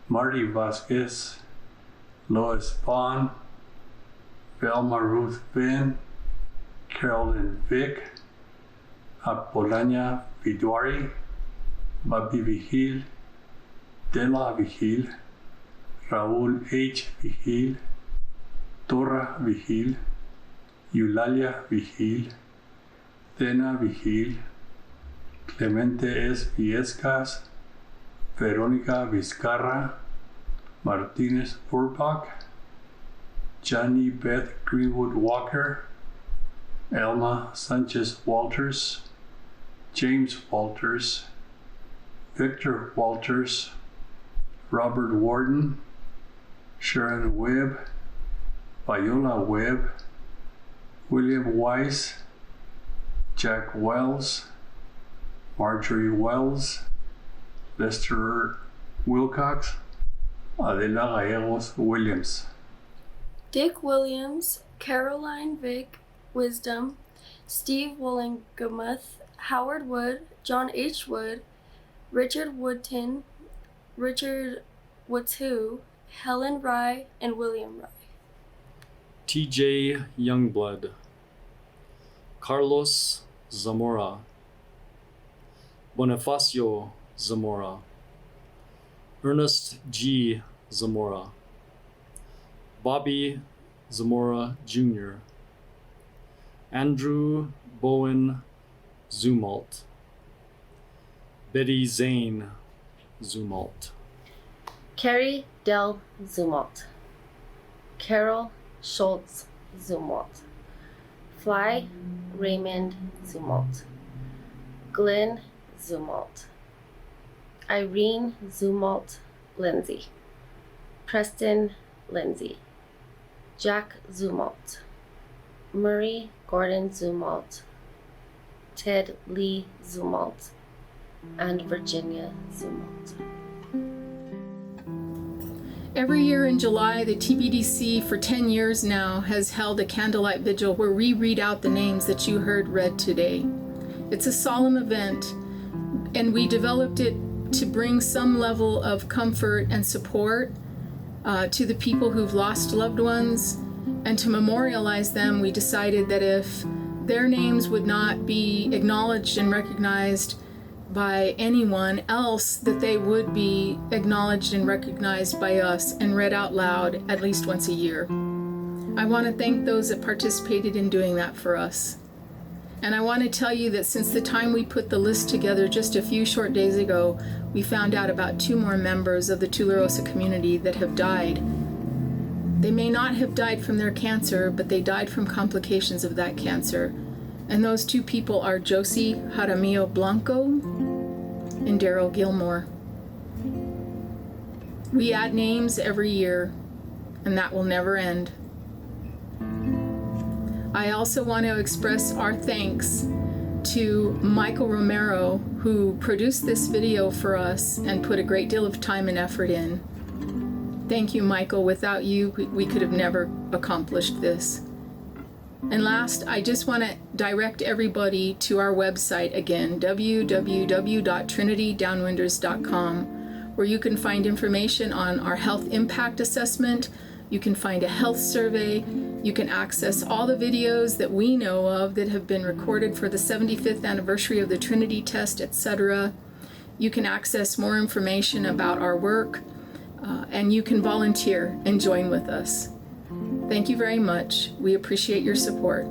Marty Vasquez, Lois Vaughn, Velma Ruth Vinn, Carolyn Vick, Apolania Viduari, Bobby Vigil, Dela Vigil, Raúl H. Vigil, Torra Vigil, Eulalia Vigil, Dena Vigil, Clemente S. Viescas, Verónica Vizcarra, Martínez Burbach, Johnny Beth Greenwood Walker, Elma Sanchez Walters, James Walters, Victor Walters, Robert Warden, Sharon Webb, Viola Webb, William Weiss, Jack Wells, Marjorie Wells, Lester Wilcox, Adela Gallegos Williams. Dick Williams, Caroline Vick Wisdom, Steve Wollingamuth, Howard Wood, John H. Wood, Richard Woodton, Richard Watu, Helen Rye, and William Rye. TJ Youngblood, Carlos Zamora, Bonifacio Zamora, Ernest G. Zamora, Bobby Zamora Jr., Andrew Bowen Zumalt, Betty Zane Zumalt, Carrie Del Zumalt, Carol Schultz Zumalt, Fly Raymond Zumalt, Glenn Zumalt, Irene Zumalt Lindsay, Preston Lindsay, Jack Zumalt, Murray Gordon Zumalt, Ted Lee Zumalt, and Virginia Zumalt. Every year in July, the TBDC for 10 years now has held a candlelight vigil where we read out the names that you heard read today. It's a solemn event, and we developed it to bring some level of comfort and support to the people who've lost loved ones. And to memorialize them, we decided that if their names would not be acknowledged and recognized by anyone else, that they would be acknowledged and recognized by us and read out loud at least once a year. I want to thank those that participated in doing that for us. And I want to tell you that since the time we put the list together just a few short days ago, we found out about 2 more members of the Tularosa community that have died. They may not have died from their cancer, but they died from complications of that cancer. And those 2 people are Josie Jaramillo Blanco and Daryl Gilmore. We add names every year, and that will never end. I also want to express our thanks to Michael Romero, who produced this video for us and put a great deal of time and effort in. Thank you, Michael. Without you, we could have never accomplished this. And last, I just want to direct everybody to our website again, www.trinitydownwinders.com, where you can find information on our health impact assessment. You can find a health survey. You can access all the videos that we know of that have been recorded for the 75th anniversary of the Trinity test, etc. You can access more information about our work, and you can volunteer and join with us. Thank you very much. We appreciate your support.